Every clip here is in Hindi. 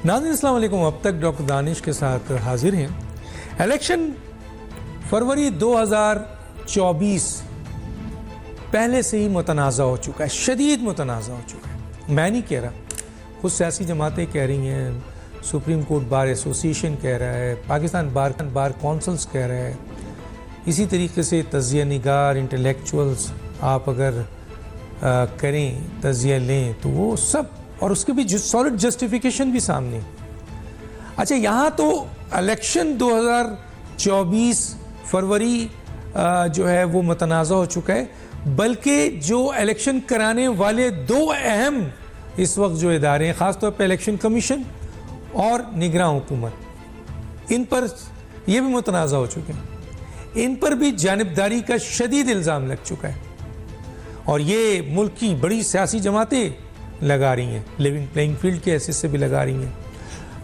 नाज़रीन अस्सलाम वालेकुम। अब तक डॉक्टर दानिश के साथ हाजिर हैं। इलेक्शन फरवरी 2024 पहले से ही मुतनाज़ा हो चुका है, शदीद मुतनाज़ा हो चुका है। मैं नहीं कह रहा, कुछ सियासी जमातें कह रही हैं, सुप्रीम कोर्ट बार एसोसिएशन कह रहा है, पाकिस्तान बार कौंसल्स कह रहा है, इसी तरीके से तज़िया निगार इंटेलेक्चुअल्स आप अगर करें, तज़िया लें तो वो सब, और उसके भी सॉलिड जस्टिफिकेशन भी सामने। अच्छा, यहाँ तो इलेक्शन 2024 फरवरी जो है वो मुतनाज़ा हो चुका है, बल्कि जो इलेक्शन कराने वाले दो अहम इस वक्त जो इदारे हैं, ख़ास तौर पर इलेक्शन कमीशन और निगरां हुकूमत, इन पर यह भी मुतनाज़ा हो चुके हैं। इन पर भी जानिबदारी का शदीद इल्ज़ाम लग चुका है और ये मुल्क की बड़ी सियासी जमातें लगा रही हैं, लिविंग प्लेइंग फील्ड के हैसियत से भी लगा रही हैं,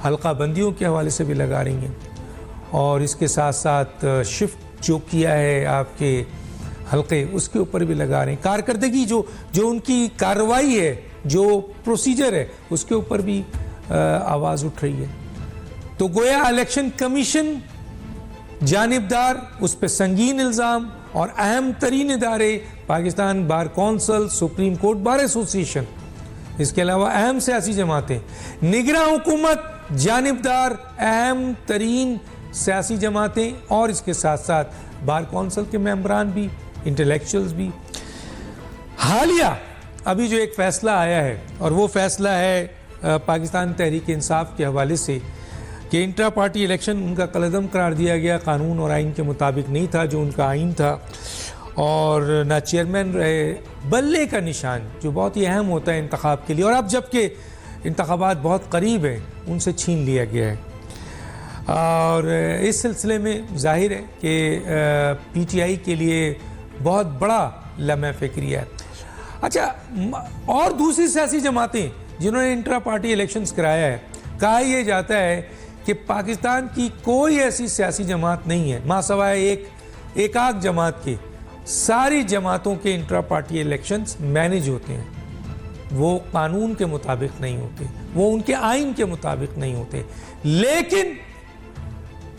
हल्का बंदियों के हवाले से भी लगा रही हैं, और इसके साथ साथ शिफ्ट जो किया है आपके हल्के उसके ऊपर भी लगा रहे हैं। कारकर्दगी जो उनकी कार्रवाई है, जो प्रोसीजर है, उसके ऊपर भी आवाज़ उठ रही है। तो गोया इलेक्शन कमीशन जानिबदार, उस पर संगीन इल्ज़ाम, और अहम तरीन इदारे Pakistan bar council, supreme court bar association, इसके अलावा अहम सियासी जमातें, निगरां हुकूमत जानिबदार, अहम तरीन सियासी जमातें, और इसके साथ साथ बार कौंसल के मेंबरान भी, इंटेलेक्चुअल्स भी। हालिया अभी जो एक फ़ैसला आया है, और वो फ़ैसला है पाकिस्तान तहरीक इंसाफ के हवाले से कि इंट्रा पार्टी इलेक्शन उनका कलअदम करार दिया गया, कानून और आइन के मुताबिक नहीं था जो उनका आइन था, और ना चेयरमैन रहे, बल्ले का निशान जो बहुत ही अहम होता है इंतखाब के लिए, और अब जबकि इंतखाबात बहुत करीब हैं, उनसे छीन लिया गया है। और इस सिलसिले में जाहिर है कि पीटीआई के लिए बहुत बड़ा लम्हा फ़िक्रिया है। अच्छा, और दूसरी सियासी जमातें जिन्होंने इंट्रा पार्टी इलेक्शंस कराया है, कहा यह जाता है कि पाकिस्तान की कोई ऐसी सियासी जमात नहीं है, मासवाए एक आध जमात की, सारी जमातों के इंट्रा पार्टी इलेक्शंस मैनेज होते हैं। वो कानून के मुताबिक नहीं होते, वो उनके आइन के मुताबिक नहीं होते, लेकिन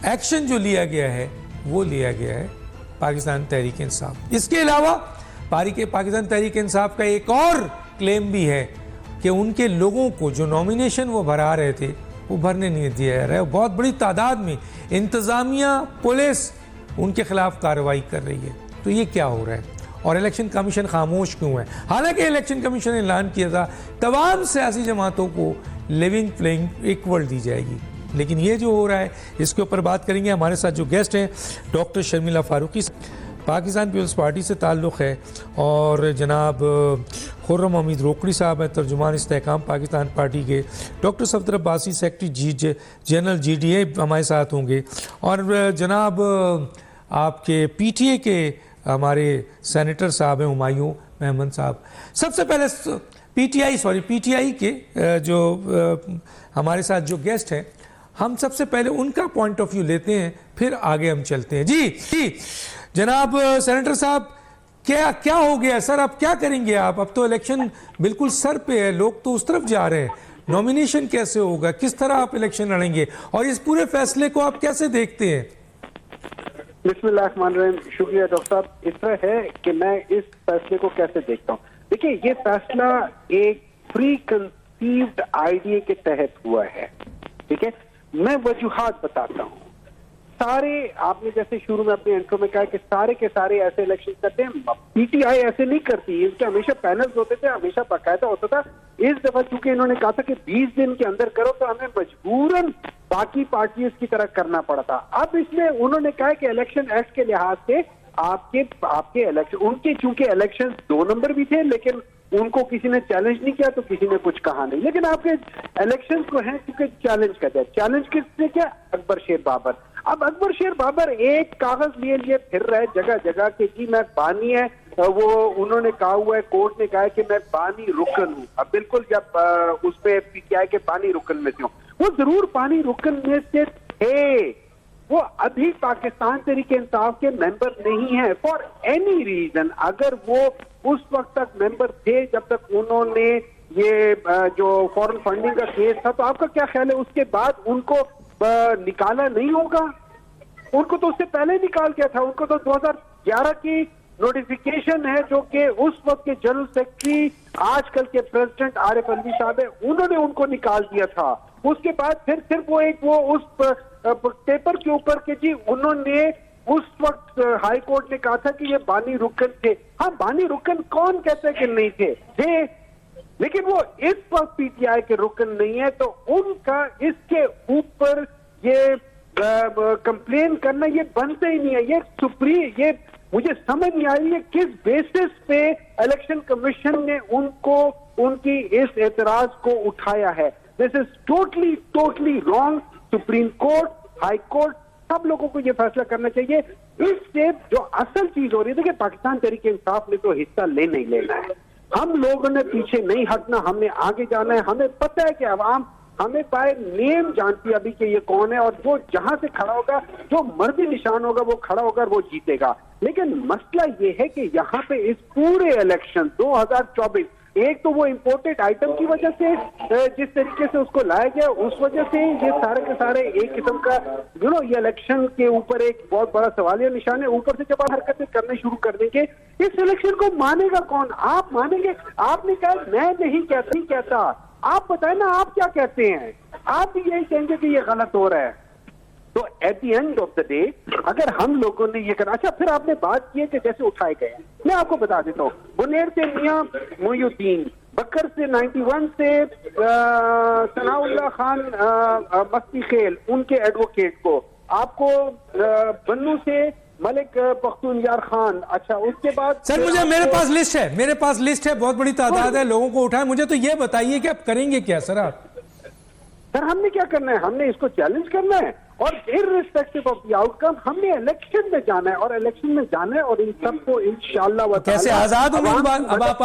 एक्शन जो लिया गया है वो लिया गया है पाकिस्तान तहरीक इंसाफ। इसके अलावा पाकिस्तान तहरीक इंसाफ का एक और क्लेम भी है कि उनके लोगों को जो नॉमिनेशन वो भरा रहे थे वो भरने नहीं दिया जा रहा है। बहुत बड़ी तादाद में इंतज़ामिया, पुलिस उनके खिलाफ कार्रवाई कर रही है। तो ये क्या हो रहा है, और इलेक्शन कमीशन खामोश क्यों है? हालांकि इलेक्शन कमीशन ने ऐलान किया था तमाम सियासी जमातों को लिविंग प्लेइंग इक्वल दी जाएगी, लेकिन ये जो हो रहा है इसके ऊपर बात करेंगे। हमारे साथ जो गेस्ट हैं doctor Sharmila Farooqui, Pakistan peoples party से ताल्लुक़ है, और जनाब खुर्रम हमीद रोकड़ी साहब हैं, तर्जुमान इस्तेहकाम पाकिस्तान पार्टी के, doctor Safdar Abbasi secretary general GDA हमारे साथ होंगे, और जनाब आपके PTA के हमारे सेनेटर साहब हैं हुमायूं महमद साहब। सबसे पहले PTI के जो हमारे साथ जो गेस्ट हैं, हम सबसे पहले उनका पॉइंट ऑफ व्यू लेते हैं, फिर आगे हम चलते हैं। जी जनाब सेनेटर साहब, क्या हो गया सर? अब क्या करेंगे आप? अब तो इलेक्शन बिल्कुल सर पे है, लोग तो उस तरफ जा रहे हैं, नॉमिनेशन कैसे होगा, किस तरह आप इलेक्शन लड़ेंगे, और इस पूरे फैसले को आप कैसे देखते हैं? बिस्मिल्लाहिर्रहमानिर्रहीम। शुक्रिया डॉक्टर साहब। इस तरह है कि मैं इस फैसले को कैसे देखता हूँ। देखिए, ये फैसला एक प्री कंसीव्ड आइडिया के तहत हुआ है, ठीक है। मैं वजूहात बताता हूँ। सारे, आपने जैसे शुरू में अपने इंट्रो में कहा कि सारे के सारे ऐसे इलेक्शन करते हैं, PTI ऐसे नहीं करती, इनके हमेशा पैनल्स होते थे, हमेशा बाकायदा होता था। इस दफा चूंकि इन्होंने कहा था कि 20 दिन के अंदर करो, तो हमें मजबूरन बाकी पार्टीज की तरह करना पड़ा था। अब इसमें उन्होंने कहा कि इलेक्शन एक्ट के लिहाज से आपके इलेक्शन, उनके चूंकि इलेक्शन 2 नंबर भी थे, लेकिन उनको किसी ने चैलेंज नहीं किया, तो किसी ने कुछ कहा नहीं, लेकिन आपके इलेक्शंस को हैं क्योंकि चैलेंज करते हैं। चैलेंज किसने किया? अकबर शेर बाबर। अब अकबर शेर बाबर एक कागज लिए फिर रहे जगह जगह कि जी मैं बानी है, वो उन्होंने कहा हुआ है, कोर्ट ने कहा है कि मैं बानी रुकन हूँ। अब बिल्कुल जब उस पे PTI के बानी रुकन में से हूँ, वो जरूर बानी रुकन में से थे, वो अभी पाकिस्तान तहरीक इंसाफ के मेंबर नहीं है फॉर एनी रीजन। अगर वो उस वक्त तक मेंबर थे जब तक उन्होंने ये जो फॉरेन फंडिंग का केस था, तो आपका क्या ख्याल है उसके बाद उनको निकाला नहीं होगा? उनको तो उससे पहले निकाल गया था। उनको तो 2011 की नोटिफिकेशन है, जो कि उस वक्त के जनरल सेक्रेटरी आजकल के प्रेसिडेंट आरिफ अलवी साहब है, उन्होंने उनको निकाल दिया था। उसके बाद फिर सिर्फ वो उस पेपर के ऊपर के जी उन्होंने उस वक्त हाई कोर्ट ने कहा था कि ये बानी रुकन थे। हाँ, बानी रुकन कौन कहता है कि नहीं थे, लेकिन वो इस वक्त पीटीआई के रुकन नहीं है, तो उनका इसके ऊपर ये कंप्लेन करना ये बनता ही नहीं है। ये मुझे समझ नहीं आ रही है किस बेसिस पे इलेक्शन कमीशन ने उनको उनकी इस एतराज को उठाया है। This is totally wrong. Supreme court, high court, सब लोगों को ये फैसला करना चाहिए। इससे जो असल चीज हो रही है, देखिए पाकिस्तान तहरीक इंसाफ ने तो हिस्सा लेना ही लेना है। हम लोगों ने पीछे नहीं हटना, हमने आगे जाना है। हमें पता है कि अवाम हमें बाय नेम जानती है अभी कि ये कौन है, और वो जहां से खड़ा होगा, जो मर्जी निशान होगा वो खड़ा होकर वो जीतेगा। लेकिन मसला ये है कि यहाँ पे इस पूरे इलेक्शन 2024, एक तो वो इंपोर्टेड आइटम की वजह से जिस तरीके से उसको लाया गया, उस वजह से ये सारे के सारे एक किस्म का ये इलेक्शन के ऊपर एक बहुत बड़ा सवालिया निशान है। ऊपर से जब आप हरकतें करने शुरू कर देंगे, इस इलेक्शन को मानेगा कौन? आप मानेंगे? आपने कहा मैं नहीं कहता, आप बताए ना आप क्या कहते हैं? आप भी यही कहेंगे कि ये गलत हो रहा है। तो at the end of the day अगर हम लोगों ने ये करा, अच्छा फिर आपने बात की है कि जैसे उठाए गए हैं, मैं आपको बता देता हूँ। बुनेर से मियां मोयुद्दीन, बकर से 91 से सनाउल्लाह खान मस्ती खेल, उनके एडवोकेट को, आपको बन्नू से मलिक पख्तूनयार खान। अच्छा, उसके बाद सर मुझे मेरे पास लिस्ट है, बहुत बड़ी तादाद है लोगों को उठाए। मुझे तो ये बताइए कि आप करेंगे क्या सर? आप सर हमने क्या करना है? हमने इसको चैलेंज करना है, और इररिस्पेक्टिव ऑफ द आउटकम हमने इलेक्शन में जाना है, और इलेक्शन में जाना है, और इन सबको इंशाअल्लाह व कैसे आजाद उम्मीदवार? अब आप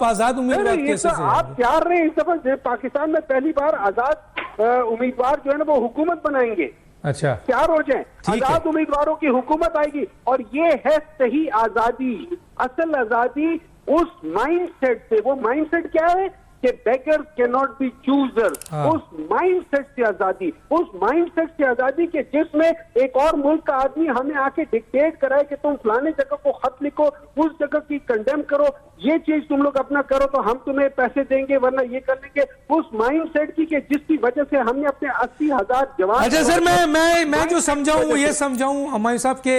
आजाद उम्मीदवार कैसे? आप तैयार रहे इस दफा पाकिस्तान में पहली बार आजाद उम्मीदवार जो है ना वो हुकूमत बनाएंगे। अच्छा, तैयार हो जाएं, आजाद उम्मीदवारों की हुकूमत आएगी, और ये है सही आजादी, असल आजादी उस माइंडसेट से। वो माइंडसेट क्या है कि beggars can not be chooser. उस माइंडसेट से आजादी, उस माइंडसेट से आजादी के जिसमें एक और मुल्क का आदमी हमें आके डिक्टेट कराए कि तुम फलाने जगह को खत लिखो, उस जगह की कंडेम करो, ये चीज तुम लोग अपना करो तो हम तुम्हें पैसे देंगे, वरना ये कर लेंगे। उस माइंडसेट की कि जिसकी वजह से हमने अपने 80,000 जवान। अच्छा सर, मैं जो समझाऊं वो ये समझाऊं हमारे साहब के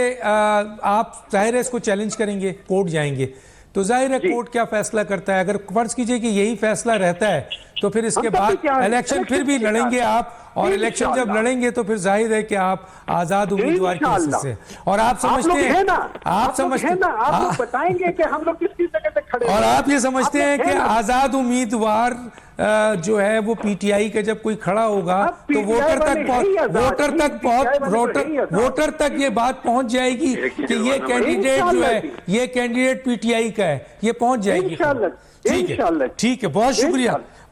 आप जाहिर है इसको चैलेंज करेंगे, कोर्ट जाएंगे, तो जाहिर है कोर्ट क्या फैसला करता है। अगर फर्ज कीजिए कि यही फैसला रहता है तो फिर इसके बाद इलेक्शन फिर भी लड़ेंगे आप, और इलेक्शन जब लड़ेंगे तो फिर जाहिर है कि आप आजाद उम्मीदवार की हैसियत से, और आप समझते हैं आप बताएंगे कि हम लोग किस जगह पे खड़े हैं, और आप ये समझते हैं कि आजाद उम्मीदवार जो है वो पीटीआई का जब कोई खड़ा होगा तो वोटर तक ये बात पहुंच जाएगी कि ये कैंडिडेट जो है ये कैंडिडेट पीटीआई का है, ये पहुंच जाएगी। ठीक है,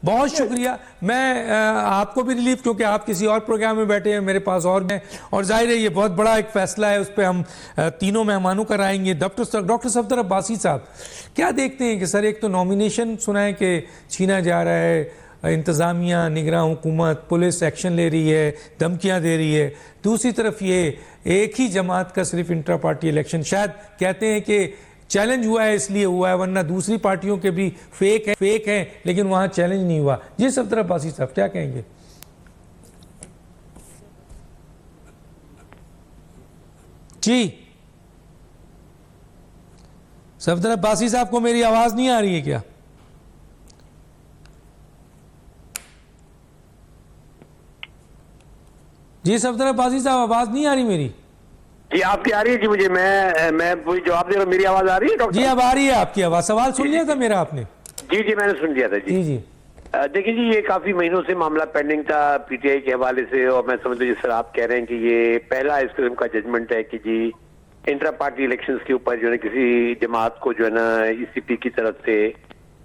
बहुत शुक्रिया। मैं आपको भी रिलीफ, क्योंकि आप किसी और प्रोग्राम में बैठे हैं, मेरे पास और हैं, और जाहिर है ये बहुत बड़ा एक फैसला है, उस पर हम तीनों मेहमानों का आएंगे। डॉक्टर सफदर अब्बासी साहब, क्या देखते हैं कि सर एक तो नॉमिनेशन सुना है कि छीना जा रहा है, इंतज़ामिया, निगरान हुकूमत, पुलिस एक्शन ले रही है, धमकियाँ दे रही है, दूसरी तरफ ये एक ही जमात का सिर्फ इंट्रा पार्टी इलेक्शन, शायद कहते हैं कि चैलेंज हुआ है इसलिए हुआ है, वरना दूसरी पार्टियों के भी फेक है लेकिन वहां चैलेंज नहीं हुआ। जी सफदर अब्बासी साहब क्या कहेंगे? जी सफदर अब्बासी साहब को मेरी आवाज नहीं आ रही है क्या? जी सफदर अब्बासी साहब, आवाज नहीं आ रही मेरी? जी आपकी आ रही है जी, मुझे मैं पूरी जवाब दे रहा हूँ। मेरी आवाज आ रही है डॉक्टर? जी अब आ रही है आपकी आवाज। सवाल सुन लिया था मेरा आपने? जी मैंने सुन लिया था जी। देखिए जी, ये काफी महीनों से मामला पेंडिंग था पीटीआई के हवाले से, और मैं समझता हूँ जिस तरह आप कह रहे हैं कि ये पहला इस किस्म का जजमेंट है कि जी इंट्रा पार्टी इलेक्शंस के ऊपर जो है किसी जमात को जो है ना ईसीपी की तरफ से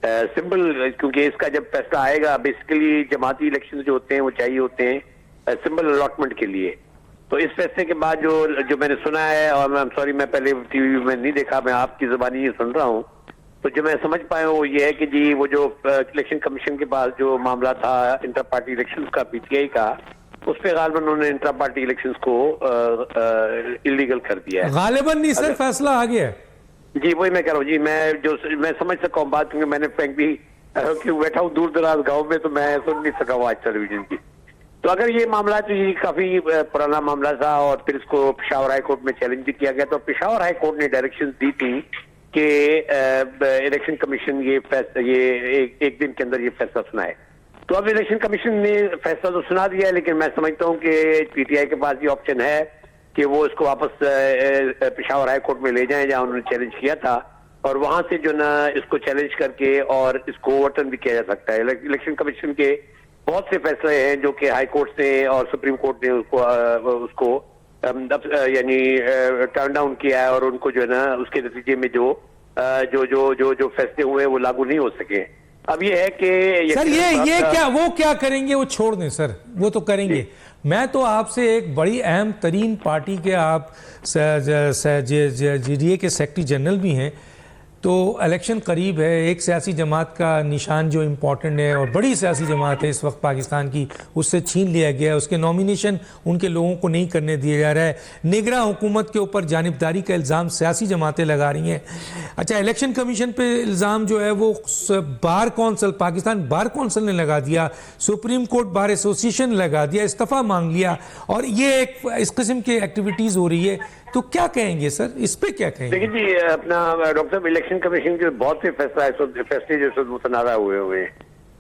सिंबल, क्योंकि इसका जब फैसला आएगा बेसिकली जमाती इलेक्शन जो होते हैं वो चाहिए होते हैं सिंबल अलॉटमेंट के लिए। तो इस फैसले के बाद जो मैंने सुना है, और मैं सॉरी मैं पहले टीवी में नहीं देखा, मैं आपकी जुबानी ये सुन रहा हूँ तो जो मैं समझ पाया वो ये है कि जी वो जो इलेक्शन कमीशन के पास जो मामला था इंटर पार्टी इलेक्शंस का पीटीआई का, उस पे गालिबन उन्होंने इंटर पार्टी इलेक्शंस को इलीगल कर दिया है। गालिबन नहीं सर, फैसला आ गया है। जी वही मैं कह रहा हूँ जी, मैं समझ सका हूँ बात, क्योंकि मैंने फ्रैंक भी क्यों बैठा हूँ दूर दराज गाँव में, तो मैं सुन नहीं सका हूँ आज टेलीविजन की। तो अगर ये मामला तो ये काफी पुराना मामला था और फिर इसको पेशावर हाई कोर्ट में चैलेंज भी किया गया, तो पेशावर हाई कोर्ट ने डायरेक्शन दी थी कि इलेक्शन कमीशन ये एक दिन के अंदर ये फैसला सुनाए। तो अब इलेक्शन कमीशन ने फैसला तो सुना दिया है, लेकिन मैं समझता हूँ कि पीटीआई के पास ये ऑप्शन है कि वो इसको वापस पेशावर हाई कोर्ट में ले जाएं जहां उन्होंने चैलेंज किया था, और वहां से जो ना इसको चैलेंज करके और इसको ओवरटर्न भी किया जा सकता है। इलेक्शन कमीशन के बहुत से फैसले हैं जो कि हाई कोर्ट ने और सुप्रीम कोर्ट ने उसको यानी टर्न डाउन किया है, और उनको जो है ना उसके नतीजे में जो फैसले हुए वो लागू नहीं हो सके। अब ये है कि सर ये क्या वो क्या करेंगे, वो छोड़ दें सर, वो तो करेंगे। मैं तो आपसे एक बड़ी अहम तरीन पार्टी के आप जीडीए के सेक्रेटरी जनरल भी हैं, तो इलेक्शन करीब है, एक सियासी जमात का निशान जो इम्पोर्टेंट है और बड़ी सियासी जमात है इस वक्त पाकिस्तान की, उससे छीन लिया गया है, उसके नॉमिनेशन उनके लोगों को नहीं करने दिया जा रहा है। निगरां हुकूमत के ऊपर जानिबदारी का इल्ज़ाम सियासी जमातें लगा रही हैं। अच्छा, इलेक्शन कमीशन पे इल्ज़ाम जो है वो bar council, Pakistan bar council ने लगा दिया, सुप्रीम कोर्ट बार एसोसिएशन ने लगा दिया, इस्तीफ़ा मांग लिया, और ये एक इस किस्म की एक्टिविटीज़ हो रही है। तो क्या कहेंगे सर, इस पे क्या कहेंगे? देखिए जी, अपना डॉक्टर साहब, इलेक्शन कमीशन के बहुत से फैसले जो मुतनाज़ा हुए हैं,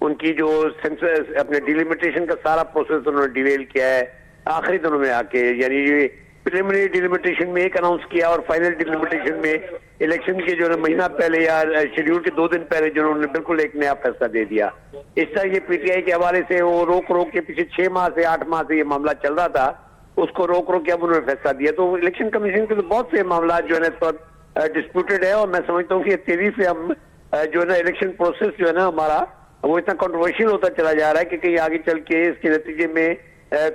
उनकी जो सेंसस अपने डिलिमिटेशन का सारा प्रोसेस उन्होंने डिवेल किया है आखिरी दिनों में आके, यानी ये प्रिलिमिनरी डिलिमिटेशन में एक अनाउंस किया और फाइनल डिलिमिटेशन में इलेक्शन के जो महीना पहले या शेड्यूल के 2 दिन पहले जो उन्होंने बिल्कुल एक नया फैसला दे दिया। इस तरह ये पीटीआई के हवाले से वो रोक के पीछे 6 माह से 8 माह से ये मामला चल रहा था, उसको रोक के अब उन्होंने फैसला दिया। तो इलेक्शन कमीशन के तो बहुत से मामला जो है ना डिस्प्यूटेड है, और मैं समझता हूँ कि तेजी से हम जो है ना इलेक्शन प्रोसेस जो है ना हमारा वो इतना कंट्रोवर्शियल होता चला जा रहा है कि कहीं आगे चल के इसके नतीजे में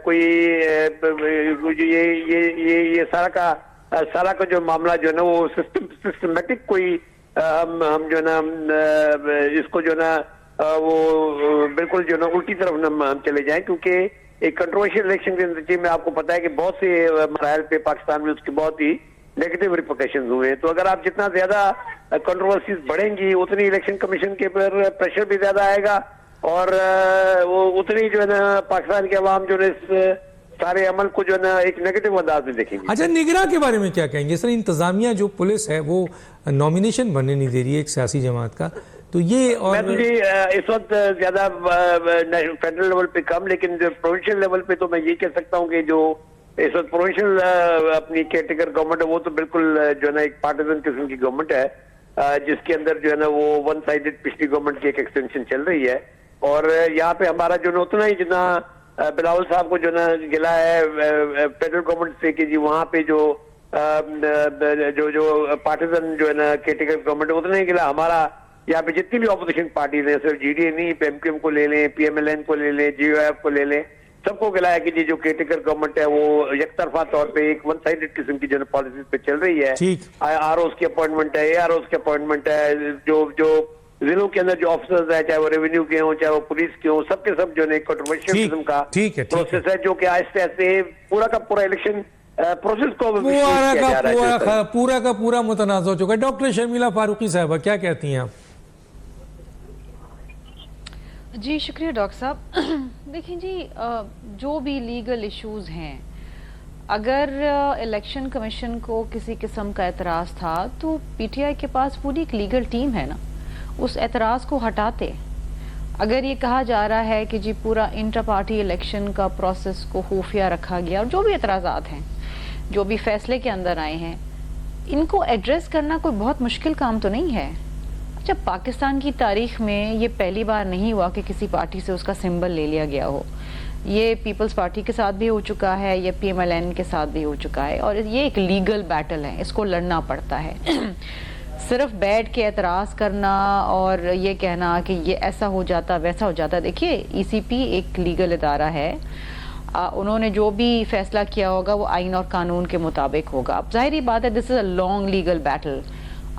कोई ये सारा का जो मामला जो है ना वो सिस्टमेटिक कोई हम जो है ना इसको जो है ना वो बिल्कुल जो है ना उल्टी तरफ हम चले जाएं, क्योंकि एक कंट्रोवर्शियल इलेक्शन के नतीजे में आपको पता है कि बहुत से मराहल पे पाकिस्तान में उसके बहुत ही नेगेटिव रिपोर्टेशन हुए हैं। तो अगर आप जितना ज्यादा कंट्रोवर्सीज बढ़ेंगी उतनी इलेक्शन कमीशन के ऊपर प्रेशर भी ज्यादा आएगा, और वो उतनी जो है ना पाकिस्तान के अवाम जो है इस सारे अमल को जो है ना एक नेगेटिव अंदाज में देखेंगे। अच्छा, निगरां के बारे में क्या कहेंगे सर? इंतजामिया जो पुलिस है वो नॉमिनेशन बनने नहीं दे रही है एक सियासी जमात का, तो ये और मैं तुझे इस वक्त ज्यादा फेडरल लेवल पे कम, लेकिन जो प्रोविंशियल लेवल पे तो मैं ये कह सकता हूँ कि जो इस वक्त प्रोविंशियल अपनी केयरटेकर गवर्नमेंट है वो तो बिल्कुल जो है ना एक पार्टिजन किस्म की गवर्नमेंट है, जिसके अंदर जो है ना वो वन साइडेड पिछली गवर्नमेंट की एक एक्सटेंशन चल रही है। और यहाँ पे हमारा जो ना उतना ही जितना बिलावल साहब को जो ना गिला है फेडरल गवर्नमेंट से कि जी वहाँ पे जो पार्टिजन जो है ना केयरटेकर गवर्नमेंट उतना ही गिला हमारा यहाँ पे जितनी भी ऑपोजिशन पार्टीज हैं, सिर्फ जीडीए नहीं, एमक्यूएम को ले लें, पीएमएलएन को ले लें, जीओएफ को ले लें, सबको गिला है कि जी जो केयरटेकर गवर्नमेंट है वो एकतरफा तौर पे एक वन साइडेड किस्म की जो पॉलिसीज पे चल रही है। आरओस की अपॉइंटमेंट है, एआरओस की अपॉइंटमेंट है, जो जिलों के अंदर जो ऑफिसर्स है, चाहे वो रेवेन्यू के हों चाहे वो पुलिस के हों, सबके सब जो है कंट्रोवर्शियल किस्म का प्रोसेस है, जो कि आहिस्ते आहिस्ते पूरा का पूरा इलेक्शन प्रोसेस को पूरा का पूरा मुतनाज़ हो चुका है। डॉक्टर शर्मिला फारूकी साहबा क्या कहती हैं आप? जी शुक्रिया डॉक्टर साहब। देखिए जी, जो भी लीगल इश्यूज हैं, अगर इलेक्शन कमीशन को किसी किस्म का एतराज़ था तो पीटीआई के पास पूरी एक लीगल टीम है ना, उस एतराज़ को हटाते। अगर ये कहा जा रहा है कि जी पूरा इंटर पार्टी इलेक्शन का प्रोसेस को खुफिया रखा गया, और जो भी एतराज़ात हैं, जो भी फैसले के अंदर आए हैं, इनको एड्रेस करना कोई बहुत मुश्किल काम तो नहीं है। जब पाकिस्तान की तारीख में ये पहली बार नहीं हुआ कि किसी पार्टी से उसका सिंबल ले लिया गया हो। ये पीपल्स पार्टी के साथ भी हो चुका है, ये पीएमएलएन के साथ भी हो चुका है, और ये एक लीगल बैटल है, इसको लड़ना पड़ता है। सिर्फ बैठ के एतराज़ करना और ये कहना कि ये ऐसा हो जाता वैसा हो जाता, देखिए ईसीपी एक लीगल इदारा है, उन्होंने जो भी फैसला किया होगा वो आइन और कानून के मुताबिक होगा। अब जाहिर बात है this is a long legal battle,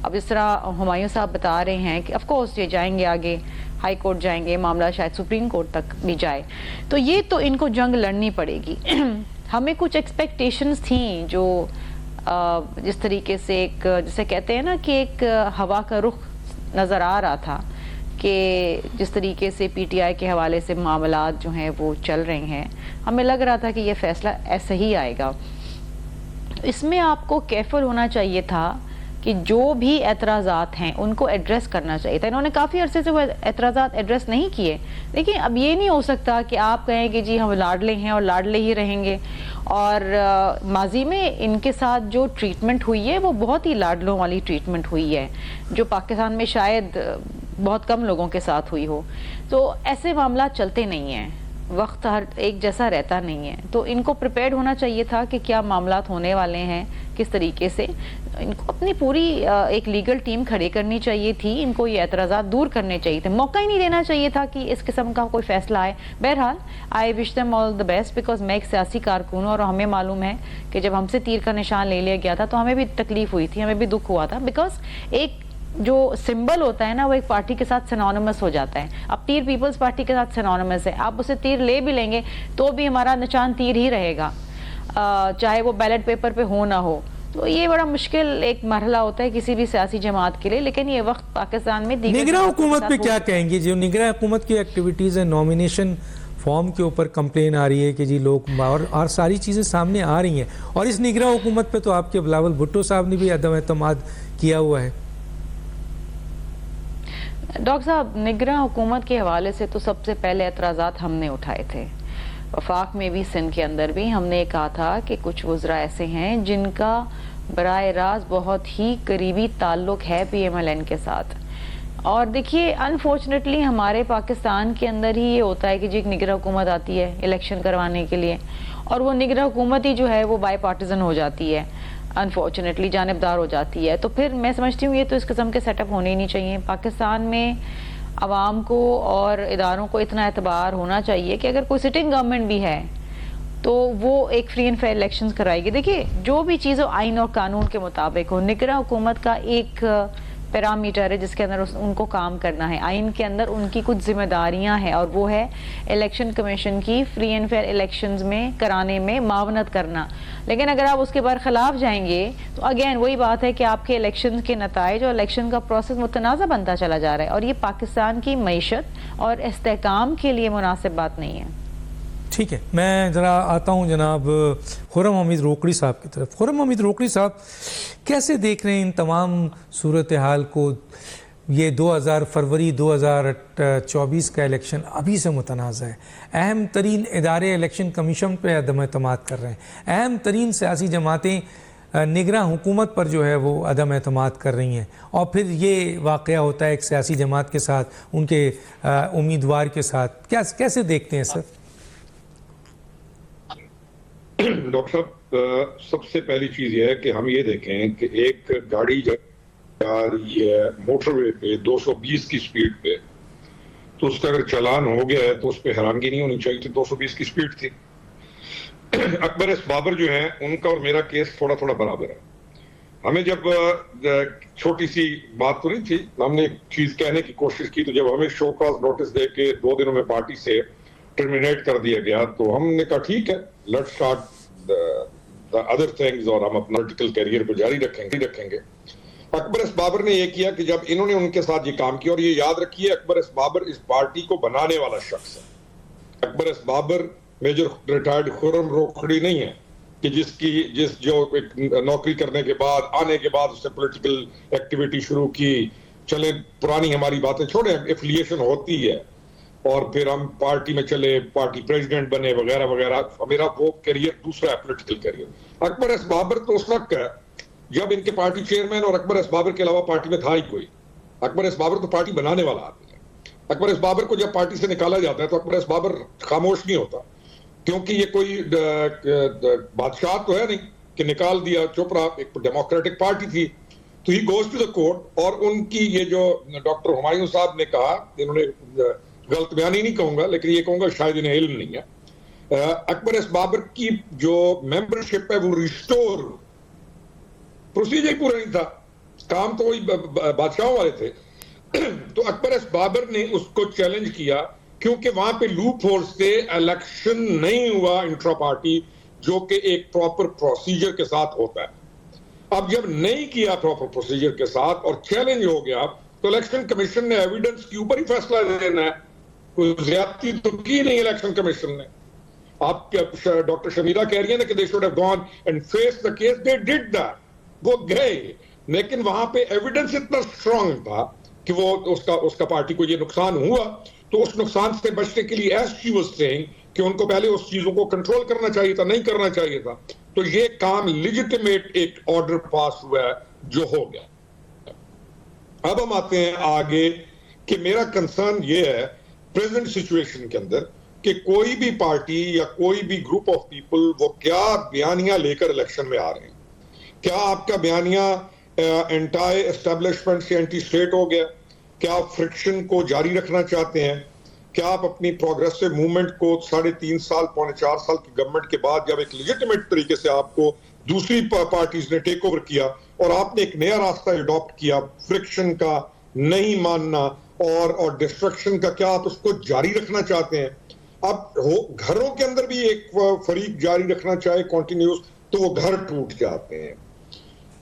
अब जिस तरह हुमायूं साहब बता रहे हैं कि ऑफ कोर्स ये जाएंगे आगे, हाई कोर्ट जाएंगे, मामला शायद सुप्रीम कोर्ट तक भी जाए, तो ये तो इनको जंग लड़नी पड़ेगी। हमें कुछ एक्सपेक्टेशंस थी जो जिस तरीके से एक, जिसे कहते हैं ना कि एक हवा का रुख नज़र आ रहा था कि जिस तरीके से पीटीआई के हवाले से मामलात जो हैं वो चल रहे हैं, हमें लग रहा था कि ये फैसला ऐसे ही आएगा। इसमें आपको केयरफुल होना चाहिए था कि जो भी एतराज़ात हैं उनको एड्रेस करना चाहिए था। इन्होंने काफ़ी अरसे से वो एतराज़ात एड्रेस नहीं किए। देखिए, अब ये नहीं हो सकता कि आप कहें कि जी हम लाडले हैं और लाडले ही रहेंगे, और माजी में इनके साथ जो ट्रीटमेंट हुई है वो बहुत ही लाडलों वाली ट्रीटमेंट हुई है, जो पाकिस्तान में शायद बहुत कम लोगों के साथ हुई हो। तो ऐसे मामला चलते नहीं हैं, वक्त हर एक जैसा रहता नहीं है। तो इनको प्रिपेयर्ड होना चाहिए था कि क्या मामलात होने वाले हैं, किस तरीके से। इनको अपनी पूरी एक लीगल टीम खड़ी करनी चाहिए थी, इनको ये एतराज़ात दूर करने चाहिए थे, मौका ही नहीं देना चाहिए था कि इस किस्म का कोई फैसला आए। बहरहाल I wish them all the best, because मैं एक सियासी कारकुन हूँ और हमें मालूम है कि जब हमसे तीर का निशान ले लिया गया था तो हमें भी तकलीफ हुई थी, हमें भी दुख हुआ था, बिकॉज एक जो सिंबल होता है ना वो एक पार्टी के साथ सिनोनिमस हो जाता है। अब तीर पीपल्स पार्टी के साथ सिनोनिमस है, आप उसे तीर ले भी लेंगे तो भी हमारा निशान तीर ही रहेगा, चाहे वो बैलेट पेपर पे हो ना हो। तो ये बड़ा मुश्किल एक मरहला होता है किसी भी सियासी जमात के लिए, लेकिन ये वक्त पाकिस्तान में निगरान हुकूमत पे क्या कहेंगे? जो निगरान हुकूमत की एक्टिविटीज़ है, नॉमिनेशन फॉर्म के ऊपर कंप्लेन आ रही है कि जी लोग और सारी चीज़ें सामने आ रही हैं, और इस निगरान हुकूमत पे तो आपके बिलावल भुट्टो साहब ने भी अदम एतमाद किया हुआ है। डॉक्टर साहब, निगरान हुकूमत के हवाले से तो सबसे पहले एतराज़ात हमने उठाए थे, वफाक में भी, सिंध के अंदर भी। हमने कहा था कि कुछ वज़रा ऐसे हैं जिनका बराह रास्त बहुत ही करीबी ताल्लुक़ है PMLN के साथ। और देखिए, अनफॉर्चुनेटली हमारे पाकिस्तान के अंदर ही ये होता है कि जी एक निगरान हुकूमत आती है इलेक्शन करवाने के लिए, और वो निगरान हुकूमत ही जो है वो बाई पार्टीजन हो जाती है, अनफॉर्चुनेटली जानिबदार हो जाती है। तो फिर मैं समझती हूँ ये तो इस किस्म के सेटअप होने ही नहीं चाहिए। पाकिस्तान में आवाम को और इदारों को इतना एतबार होना चाहिए कि अगर कोई सिटिंग गवर्नमेंट भी है तो वो एक फ्री एंड फेयर इलेक्शंस कराएगी। देखिए, जो भी चीज़ हो आइन और कानून के मुताबिक हो। निगरान हुकूमत का एक पैरामीटर है जिसके अंदर उनको काम करना है, आइन के अंदर उनकी कुछ जिम्मेदारियां हैं, और वो है इलेक्शन कमीशन की फ्री एंड फेयर इलेक्शंस में कराने में मावनत करना। लेकिन अगर आप उसके बरखिलाफ जाएंगे तो अगेन वही बात है कि आपके इलेक्शन के नताइज और इलेक्शन का प्रोसेस मुतनाज़ा बनता चला जा रहा है, और ये पाकिस्तान की मईशत और इस्तेहकाम के लिए मुनासिब बात नहीं है। ठीक है, मैं ज़रा आता हूँ जनाब खुर्रम हमीद रोकड़ी साहब की तरफ। खुर्रम हमीद रोकड़ी साहब, कैसे देख रहे हैं इन तमाम सूरत हाल को? ये फरवरी 2024 का इलेक्शन अभी से मुतनाज़ है। अहम तरीन इदारे इलेक्शन कमीशन पर अदम एतमाद कर रहे हैं, अहम तरीन सियासी जमातें निगरान हुकूमत पर जो है वो अदम एतमाद कर रही हैं, और फिर ये वाक़या होता है एक सियासी जमात के साथ, उनके उम्मीदवार के साथ। कैसे देखते हैं सर? डॉक्टर साहब, सबसे पहली चीज यह है कि हम ये देखें कि एक गाड़ी जा रही है मोटरवे पे 220 की स्पीड पे, तो उसका अगर चालान हो गया है तो उस पर हैरानगी नहीं होनी चाहिए। 220 की स्पीड थी। अकबर एस बाबर जो है, उनका और मेरा केस थोड़ा थोड़ा बराबर है। हमें जब छोटी सी बात तो नहीं थी, हमने एक चीज कहने की कोशिश की, तो जब हमें शो कॉज नोटिस दे के 2 दिनों में पार्टी से टर्मिनेट कर दिया गया, तो हमने कहा ठीक है, let's start the other things, और हम अपना पॉलिटिकल कैरियर को जारी रखेंगे। अकबर एस बाबर ने यह किया कि जब इन्होंने उनके साथ ये काम किया, और ये याद रखिए अकबर एस बाबर इस पार्टी को बनाने वाला शख्स है। Akbar S Babar major retired Khurram Rokri नहीं है कि जो एक नौकरी करने के बाद, आने के बाद उसने पॉलिटिकल एक्टिविटी शुरू की। चले, पुरानी हमारी बातें छोड़े, एफिलिएशन होती है और फिर हम पार्टी में चले, पार्टी प्रेसिडेंट बने वगैरह वगैरह। मेरा वो करियर दूसरा है, political career. Akbar S Babar तो उस वक्त है जब इनके पार्टी चेयरमैन और अकबर एस बाबर के अलावा पार्टी में था ही कोई। अकबर एस बाबर तो पार्टी बनाने वाला आदमी है। अकबर एस बाबर को जब पार्टी से निकाला जाता है तो अकबर एस बाबर खामोश नहीं होता, क्योंकि ये कोई बादशाह तो है नहीं कि निकाल दिया, चुप रहा। एक डेमोक्रेटिक पार्टी थी, तो he goes to the court. और उनकी ये जो डॉक्टर हुमायूं साहब ने कहा, इन्होंने गलत बयानी नहीं कहूंगा, लेकिन ये कहूंगा शायद इन्हें इल्म नहीं है। अकबर एस बाबर की जो मेंबरशिप है वो रिस्टोर, प्रोसीजर पूरा नहीं था। काम तो वही बादशाहों वाले थे। तो अकबर एस बाबर ने उसको चैलेंज किया, क्योंकि वहां पे लूप होल्स थे, इलेक्शन नहीं हुआ इंट्रा पार्टी, जो कि एक प्रॉपर प्रोसीजर के साथ होता है। अब जब नहीं किया प्रॉपर प्रोसीजर के साथ और चैलेंज हो गया, तो इलेक्शन कमीशन ने एविडेंस के ऊपर ही फैसला लेना है। कोई ज्यादती तो की नहीं इलेक्शन कमीशन ने। आप डॉक्टर शमीरा कह रही है ना कि they should have gone and face the case, they did that, वो गए, लेकिन वहां पे एविडेंस इतना स्ट्रांग था कि वो उसका पार्टी को ये नुकसान हुआ, तो उस नुकसान से बचने के लिए एज शी वाज सेइंग कि उनको पहले उस चीजों को कंट्रोल करना चाहिए था, नहीं करना चाहिए था। तो ये काम लिजिटिमेट एक ऑर्डर पास हुआ है जो हो गया। अब हम आते हैं आगे कि मेरा कंसर्न ये है प्रेजेंट सिचुएशन के अंदर कि कोई भी पार्टी या कोई भी ग्रुप ऑफ पीपल वो क्या बयानियां लेकर इलेक्शन में आ रहे हैं। क्या आपका बयानिया एंटाई एस्टेब्लिशमेंट से एंटी स्टेट हो गया? क्या आप फ्रिक्शन को जारी रखना चाहते हैं? क्या आप अपनी प्रोग्रेसिव मूवमेंट को 3.5 साल, 4.25 साल की गवर्नमेंट के बाद जब एक लेजिटिमेट तरीके से आपको दूसरी पार्टीज ने टेक ओवर किया और आपने एक नया रास्ता अडॉप्ट किया फ्रिक्शन का, नहीं मानना और डिस्ट्रक्शन का, क्या आप उसको जारी रखना चाहते हैं? अब घरों के अंदर भी एक फरीक जारी रखना चाहे कॉन्टिन्यूस, तो वो घर टूट जाते हैं।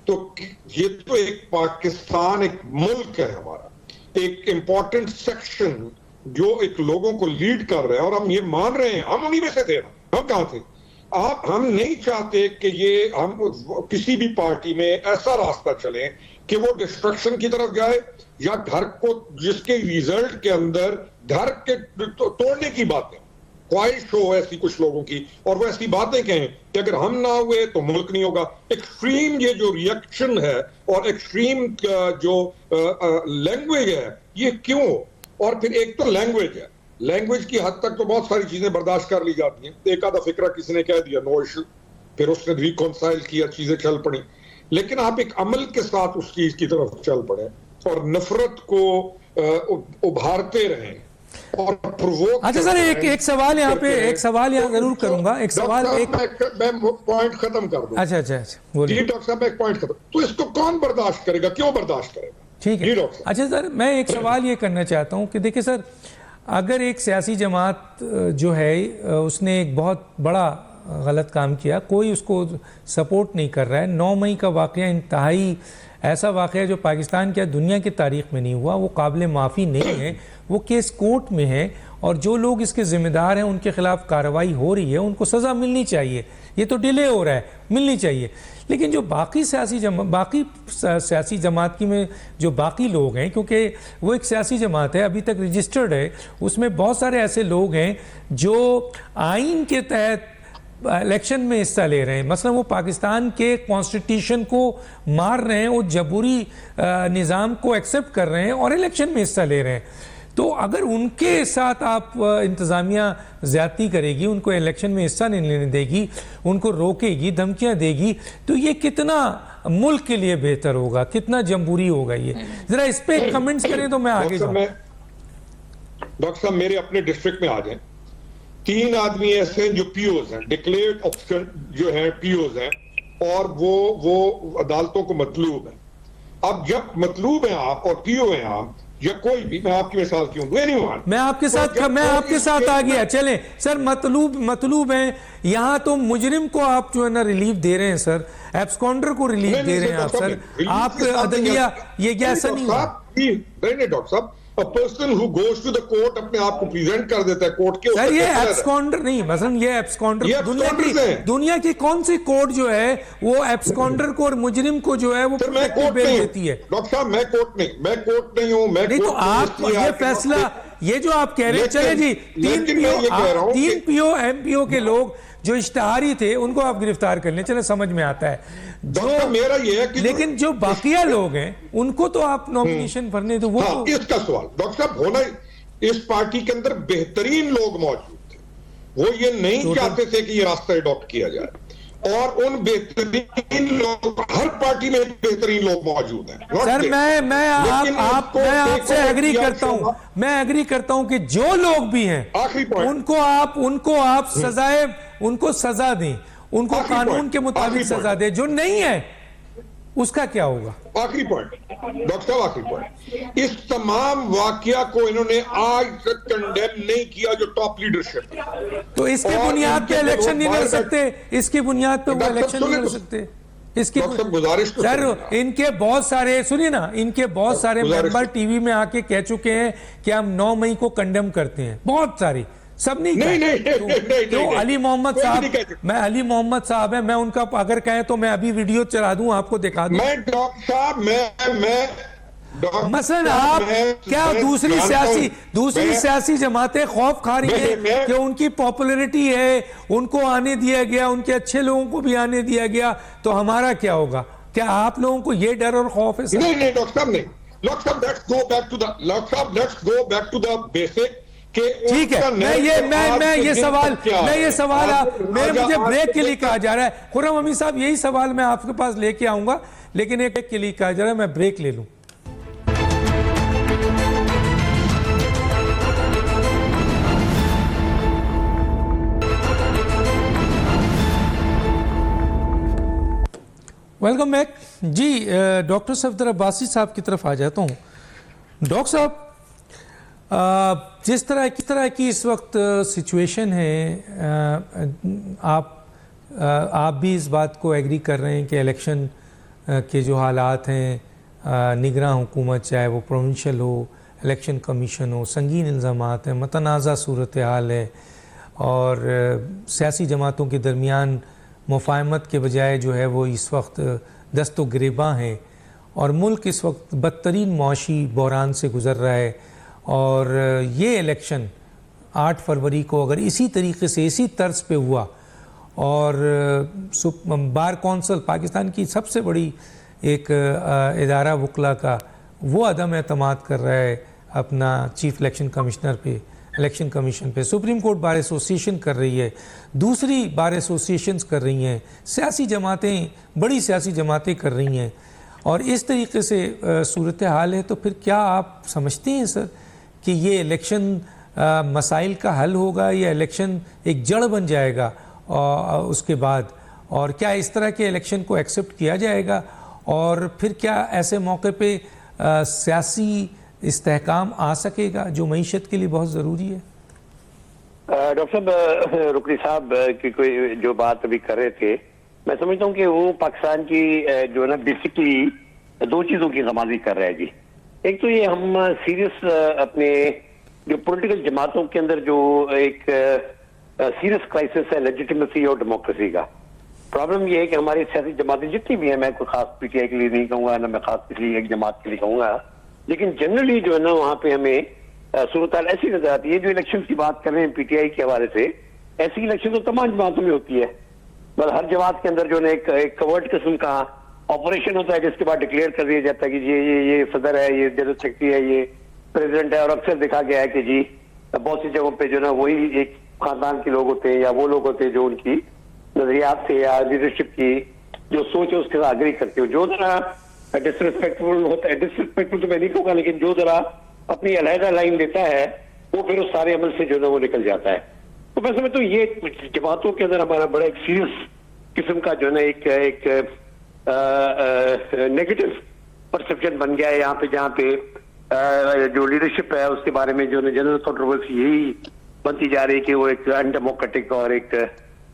तो ये तो एक पाकिस्तान एक मुल्क है हमारा, एक इंपॉर्टेंट सेक्शन जो एक लोगों को लीड कर रहे हैं, और हम ये मान रहे हैं, हम उन्हीं में से थे ना, हम कहां थे? हम नहीं चाहते कि ये हम किसी भी पार्टी में ऐसा रास्ता चले कि वो डिस्ट्रक्शन की तरफ जाए या घर को, जिसके रिजल्ट के अंदर घर के तोड़ने की बातें, ख्वाहिश हो ऐसी कुछ लोगों की, और वो ऐसी बातें कहें कि अगर हम ना हुए तो मुल्क नहीं होगा। एक्सट्रीम ये जो रिएक्शन है और एक्सट्रीम जो लैंग्वेज है, ये क्यों? और फिर एक तो लैंग्वेज है, लैंग्वेज की हद तक तो बहुत सारी चीजें बर्दाश्त कर ली जाती हैं। एक आधा फिक्रा किसी ने कह दिया, नो इशू, फिर उसने रिकॉन्साइल किया, चीजें चल पड़ी। लेकिन आप एक अमल के साथ उस चीज की तरफ चल पड़े और नफरत को उभारते रहें और प्रोवोक। अच्छा सर, एक सवाल यहाँ पे, एक सवाल यहाँ जरूर करूंगा, एक सवाल, मैं पॉइंट खत्म कर दूं। अच्छा बोलिए। जी डॉक्टर साहब, मैं एक पॉइंट खत्म, तो इसको कौन बर्दाश्त करेगा, क्यों बर्दाश्त करेगा? ठीक है। अच्छा सर, मैं एक सवाल ये करना चाहता हूँ कि देखिए सर, अगर एक सियासी जमात जो है उसने एक बहुत बड़ा गलत काम किया, कोई उसको सपोर्ट नहीं कर रहा है, 9 मई का वाक़या इंतहाई ऐसा वाक़या जो पाकिस्तान की दुनिया की तारीख़ में नहीं हुआ, वो काबिल माफ़ी नहीं है, वो केस कोर्ट में है और जो लोग इसके ज़िम्मेदार हैं उनके ख़िलाफ़ कार्रवाई हो रही है, उनको सज़ा मिलनी चाहिए। ये तो डिले हो रहा है, मिलनी चाहिए। लेकिन जो बाकी सियासी जमात की में जो बाकी लोग हैं, क्योंकि वो एक सियासी जमात है, अभी तक रजिस्टर्ड है, उसमें बहुत सारे ऐसे लोग हैं जो आइन के तहत इलेक्शन में हिस्सा ले रहे हैं। मसलन वो पाकिस्तान के कॉन्स्टिट्यूशन को मार रहे हैं, वो जबूरी निज़ाम को एक्सेप्ट कर रहे हैं और इलेक्शन में हिस्सा ले रहे हैं। तो अगर उनके साथ आप इंतज़ामिया ज़्यादती करेगी, उनको इलेक्शन में हिस्सा नहीं लेने देगी, उनको रोकेगी, धमकियां देगी, तो ये कितना मुल्क के लिए बेहतर होगा, कितना जमहूरी होगा? ये जरा इस पे कमेंट्स करें तो मैं आगे जाऊं। डॉक्टर साहब, मेरे अपने डिस्ट्रिक्ट में आ जाएं, 3 आदमी ऐसे हैं जो पीओज हैं, डिक्लेयर्ड ऑफिसर जो हैं, पीओज हैं, और वो अदालतों को मतलूब है। अब जब मतलूब हैं आप और पीओ हैं आप, या कोई भी, मैं आपकी मिसाल क्यों दूं, एनीवन, मैं आपके साथ आ गया। चलें सर, मतलूब हैं, यहाँ तो मुजरिम को आप जो है ना रिलीफ दे रहे हैं सर, एब्सकॉन्डर को रिलीफ दे रहे हैं आप सर, आप अदलिया, ये क्या ऐसा नहीं हुआ? नहीं डॉक्टर साहब, A person who goes to the court अपने आप को प्रेजेंट कर देता है कोर्ट के, सर ये एब्सकॉन्डर नहीं, मसलन ये एब्सकॉन्डर दुनिया की कौन सी कोर्ट जो है वो एब्सकॉन्डर को और मुजरिम को जो है वो प्रोटेक्टिव बेल देती है? डॉक्टर साहब, मैं कोर्ट नहीं हूं, मैं नहीं, तो आप ये फैसला, ये जो आप कह रहे हैं, चले जी, 3 पीओ एमपीओ के लोग जो इश्तहारी थे उनको आप गिरफ्तार कर लें, चले समझ में आता है। जो मेरा ये है कि लेकिन जो बाकिया लोग हैं उनको तो आप नॉमिनेशन भरने दो। वो इसका सवाल डॉक्टर साहब होना, इस पार्टी के अंदर बेहतरीन लोग मौजूद थे, वो ये नहीं चाहते थे कि ये रास्ता अडॉप्ट किया जाए, और उन बेहतरीन लोग, हर पार्टी में बेहतरीन लोग मौजूद हैं सर। मैं आपसे एग्री करता हूं, मैं एग्री करता हूं कि जो लोग भी हैं उनको आप सजाएं, उनको सजा दें, उनको कानून के मुताबिक सजा दें। जो नहीं है उसका क्या होगा? आखिरी पॉइंट डॉक्टर साहब, आखिरी पॉइंट, इस तमाम वाकया को इन्होंने आज तक कंडेम नहीं किया जो टॉप लीडरशिप। तो इसके बुनियाद पे इलेक्शन नहीं कर सकते, इसकी बुनियाद पे वो इलेक्शन नहीं कर सकते। इसकी गुजारिश तो सर, इनके बहुत सारे, सुनिए ना, इनके बहुत सारे मेंबर टीवी में आके कह चुके हैं कि हम 9 मई को कंडेम करते हैं, बहुत सारी, सब नहीं तो अली मोहम्मद साहब, मैं अली मोहम्मद साहब है, मैं उनका अगर कहें तो मैं अभी वीडियो चला दूं, आपको दिखा दूं। मैं डॉक्टर साहब, मैं मसलन आप क्या दूसरी सियासी जमातें खौफ खा रही है कि उनकी पॉपुलैरिटी है, उनको आने दिया गया, उनके अच्छे लोगों को भी आने दिया गया, तो हमारा क्या होगा? क्या आप लोगों को ये डर और खौफ है? नहीं डॉक्टर साहब, नहीं डॉक्टर साहब, let's go back to the basic. ठीक है, मैं ये सवाल मुझे ब्रेक के लिए कहा जा रहा है। खुर्रम अमीन साहब, यही सवाल मैं आपके पास लेके आऊंगा, लेकिन एक के लिए कहा जा रहा है, मैं ब्रेक ले लूं। वेलकम बैक जी। डॉक्टर सफदर अब्बासी साहब की तरफ आ जाता हूँ। डॉक्टर साहब, जिस तरह की इस वक्त सिचुएशन है, आप भी इस बात को एग्री कर रहे हैं कि इलेक्शन के जो हालात हैं, निगरां हुकूमत, चाहे वो प्रोविंशियल हो, इलेक्शन कमीशन हो, संगीन इल्ज़ामात हैं, मतनाज़ा सूरत हाल है, और सियासी जमातों के दरमियान मुफाहमत के बजाय जो है वो इस वक्त दस्तो गिरेबां हैं, और मुल्क इस वक्त बदतरीन मुआशी बहरान से गुज़र रहा है। और ये इलेक्शन 8 फरवरी को अगर इसी तरीके से, इसी तर्ज पे हुआ, और बार कौंसल, पाकिस्तान की सबसे बड़ी एक इदारा वकला का, वो अदम एतमाद कर रहा है अपना चीफ इलेक्शन कमिश्नर पे, इलेक्शन कमीशन पे, सुप्रीम कोर्ट बार एसोसिएशन कर रही है, दूसरी बार एसोसिएशंस कर रही हैं, सियासी जमातें, बड़ी सियासी जमातें कर रही हैं, और इस तरीके से सूरत हाल है, तो फिर क्या आप समझते हैं सर कि ये इलेक्शन मसाइल का हल होगा, या इलेक्शन एक जड़ बन जाएगा उसके बाद, और क्या इस तरह के इलेक्शन को एक्सेप्ट किया जाएगा, और फिर क्या ऐसे मौके पे सियासी इस्तेहकाम आ सकेगा जो मईशत के लिए बहुत ज़रूरी है? डॉक्टर साहब, रुकनी साहब की कोई जो बात अभी कर रहे थे, मैं समझता हूँ कि वो पाकिस्तान की जो है ना बेसिकली 2 चीज़ों की गमाजी कर रहा है जी। एक तो ये हम सीरियस अपने जो पॉलिटिकल जमातों के अंदर जो एक सीरियस क्राइसिस है लेजिटिमेसी और डेमोक्रेसी का। प्रॉब्लम ये है कि हमारी सियासी जमातें जितनी भी हैं, मैं कोई खास पीटीआई के लिए नहीं कहूँगा, ना मैं खास किसी एक जमात के लिए कहूँगा, लेकिन जनरली जो है ना वहाँ पे हमें सूरत ऐसी नजर आती है। जो इलेक्शन की बात कर रहे हैं पीटीआई के हवाले से, ऐसी इलेक्शन तो तमाम जमातों में होती है, बस हर जमात के अंदर जो है एक कवर्ट किस्म का ऑपरेशन होता है, जिसके बाद डिक्लेयर कर दिया जाता है कि ये सदर है, ये जनरल सेक्रेटरी है, ये प्रेसिडेंट है। और अक्सर देखा गया है कि जी बहुत सी जगहों पे जो ना वही एक खानदान के लोग होते हैं, या वो लोग होते हैं जो उनकी नजरियात से या लीडरशिप की जो सोच है उसके साथ अग्री करते हो। जो जरा डिसरिस्पेक्टफुल होता है, डिसरिस्पेक्टफुल तो मैं नहीं कहूँगा, लेकिन जो जरा अपनी अलहदा लाइन लेता है, वो फिर उस सारे अमल से जो है वो निकल जाता है। तो मैं समझता हूँ ये जमातों के अंदर हमारा बड़ा एक सीरियस किस्म का जो है ना एक नेगेटिव परसेप्शन बन गया है यहाँ पे, जहाँ पे जो लीडरशिप है उसके बारे में जो जनरल कंट्रोवर्सी यही बनती जा रही है कि वो एक अनडेमोक्रेटिक और एक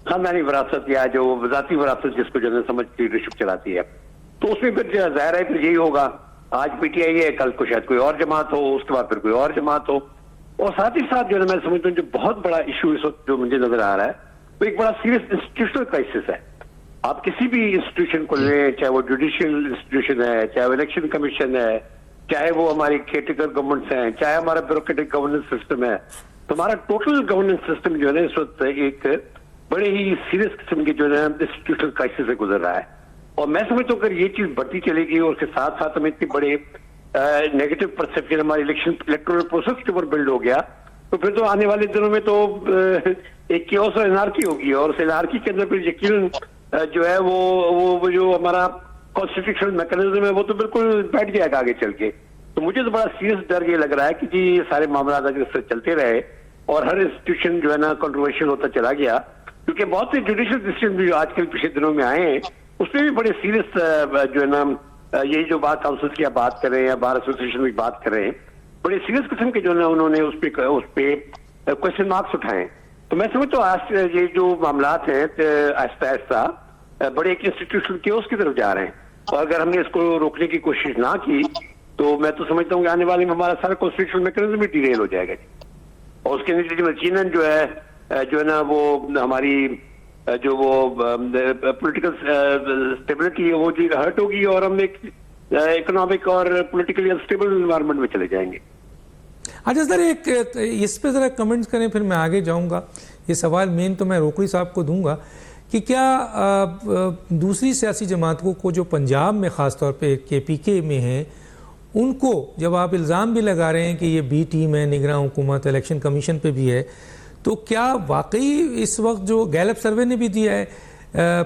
खानदानी विरासत या जो वजाती विरासत जिसको जनरल समझ लीडरशिप चलाती है। तो उसमें फिर जाहिर है फिर यही होगा, आज पीटीआई है, कल को शायद कोई और जमात हो, उसके बाद फिर कोई और जमात हो। और साथ ही साथ जो है मैं समझता हूँ जो बहुत बड़ा इशू इस वक्त जो मुझे नजर आ रहा है वो एक बड़ा सीरियस इंस्टीट्यूशनल क्राइसिस है। आप किसी भी इंस्टीट्यूशन को लें, चाहे वो जुडिशियल इंस्टीट्यूशन है, चाहे वो इलेक्शन कमीशन है, चाहे वो हमारी केयरटेकर गवर्नमेंट्स हैं, चाहे हमारा ब्यूरोक्रेटिक गवर्नेंस सिस्टम है, तो हमारा टोटल गवर्नेंस सिस्टम जो है ना इस वक्त एक बड़े ही सीरियस किस्म की जो है इंस्टीट्यूशनल क्राइसिस से गुजर रहा है। और मैं समझता हूँ अगर ये चीज बढ़ती चलेगी और उसके साथ साथ हमें इतनी बड़े नेगेटिव परसेप्शन हमारे इलेक्टोरल प्रोसेस के ऊपर बिल्ड हो गया, तो फिर तो आने वाले दिनों में तो एक केओस और एनार्की होगी, और उस एनार्की के अंदर फिर यकीनन जो है वो जो हमारा कॉन्स्टिट्यूशनल मैकेनिज्म है वो तो बिल्कुल बैठ जाएगा आगे चल के। तो मुझे तो बड़ा सीरियस डर ये लग रहा है कि जी ये सारे मामला अगर इस तरह चलते रहे और हर इंस्टीट्यूशन जो है ना कंट्रोवर्शियल होता चला गया, क्योंकि बहुत से जुडिशियल डिसीजन भी जो आजकल पिछले दिनों में आए हैं उसमें भी बड़े सीरियस जो है ना यही जो बात काउंसिल की आप बात कर रहे हैं या बार एसोसिएशन की बात कर रहे हैं, बड़े सीरियस किस्म के जो है ना उन्होंने उस पे क्वेश्चन मार्क्स उठाए। तो मैं समझता हूँ आज ये जो मामलात हैं आहिस्ता आहिस्ता बड़े एक इंस्टीट्यूशन के उसकी तरफ जा रहे हैं, और अगर हमने इसको रोकने की कोशिश ना की तो मैं तो समझता हूँ कि आने वाले में हमारा सारा कॉन्स्टिट्यूशन मैकेनिज्म भी डिरेल हो जाएगा, और उसके नीचे यकीनन जो है ना वो हमारी जो वो पॉलिटिकल स्टेबिलिटी है वो जी हर्ट होगी, और हम एक इकोनॉमिक और पॉलिटिकली अनस्टेबल एनवायरनमेंट में चले जाएंगे। अच्छा सर, एक इस पे ज़रा कमेंट्स करें, फिर मैं आगे जाऊंगा। ये सवाल मेन तो मैं रोकड़ी साहब को दूंगा कि क्या दूसरी सियासी जमातों को जो पंजाब में ख़ास तौर पे KPK में हैं, उनको जब आप इल्ज़ाम भी लगा रहे हैं कि ये B टीम है, निगरान हुकूमत, इलेक्शन कमीशन पे भी है, तो क्या वाकई इस वक्त जो गैलप सर्वे ने भी दिया है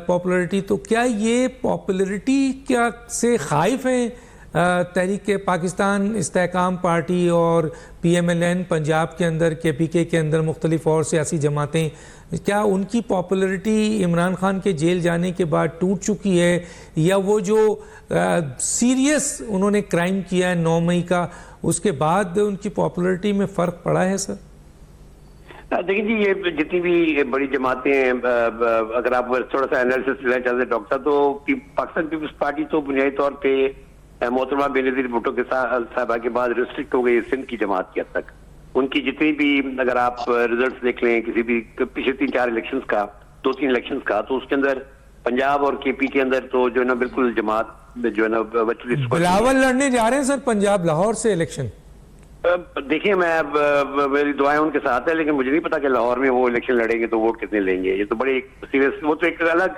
पॉपुलरिटी, तो क्या ये पॉपुलरिटी क्या से खाइफ हैं तहरीक पाकिस्तान इस्तेहकाम पार्टी और PMLN पंजाब के अंदर, KPK के अंदर मुख्तलिफ और सियासी जमातें, क्या उनकी पॉपुलरिटी इमरान खान के जेल जाने के बाद टूट चुकी है, या वो जो सीरियस उन्होंने क्राइम किया है 9 मई का, उसके बाद उनकी पॉपुलरिटी में फ़र्क पड़ा है सर? देखिए जी, ये जितनी भी बड़ी जमातें हैं, अगर आप थोड़ा सा एनालिसिस लेना चाहते हैं डॉक्टर साहब, तो पाकिस्तान पीपल्स पार्टी तो बुनियादी तौर पे मोहतरमा बेनज़ीर भुट्टो के साहबा के बाद रिस्ट्रिक्ट हो गई सिंध की जमात की हद तक। उनकी जितनी भी अगर आप रिजल्ट्स देख लें किसी भी पिछले 3-4 इलेक्शंस का, 2-3 इलेक्शंस का, तो उसके अंदर पंजाब और KP के अंदर तो जो है ना बिल्कुल जमात जो है ना बिलावल लड़ने जा रहे हैं सर पंजाब लाहौर से इलेक्शन। देखिए मेरी दुआएं उनके साथ है, लेकिन मुझे नहीं पता कि लाहौर में वो इलेक्शन लड़ेंगे तो वोट कितने लेंगे। ये तो बड़ी सीरियस, वो तो एक अलग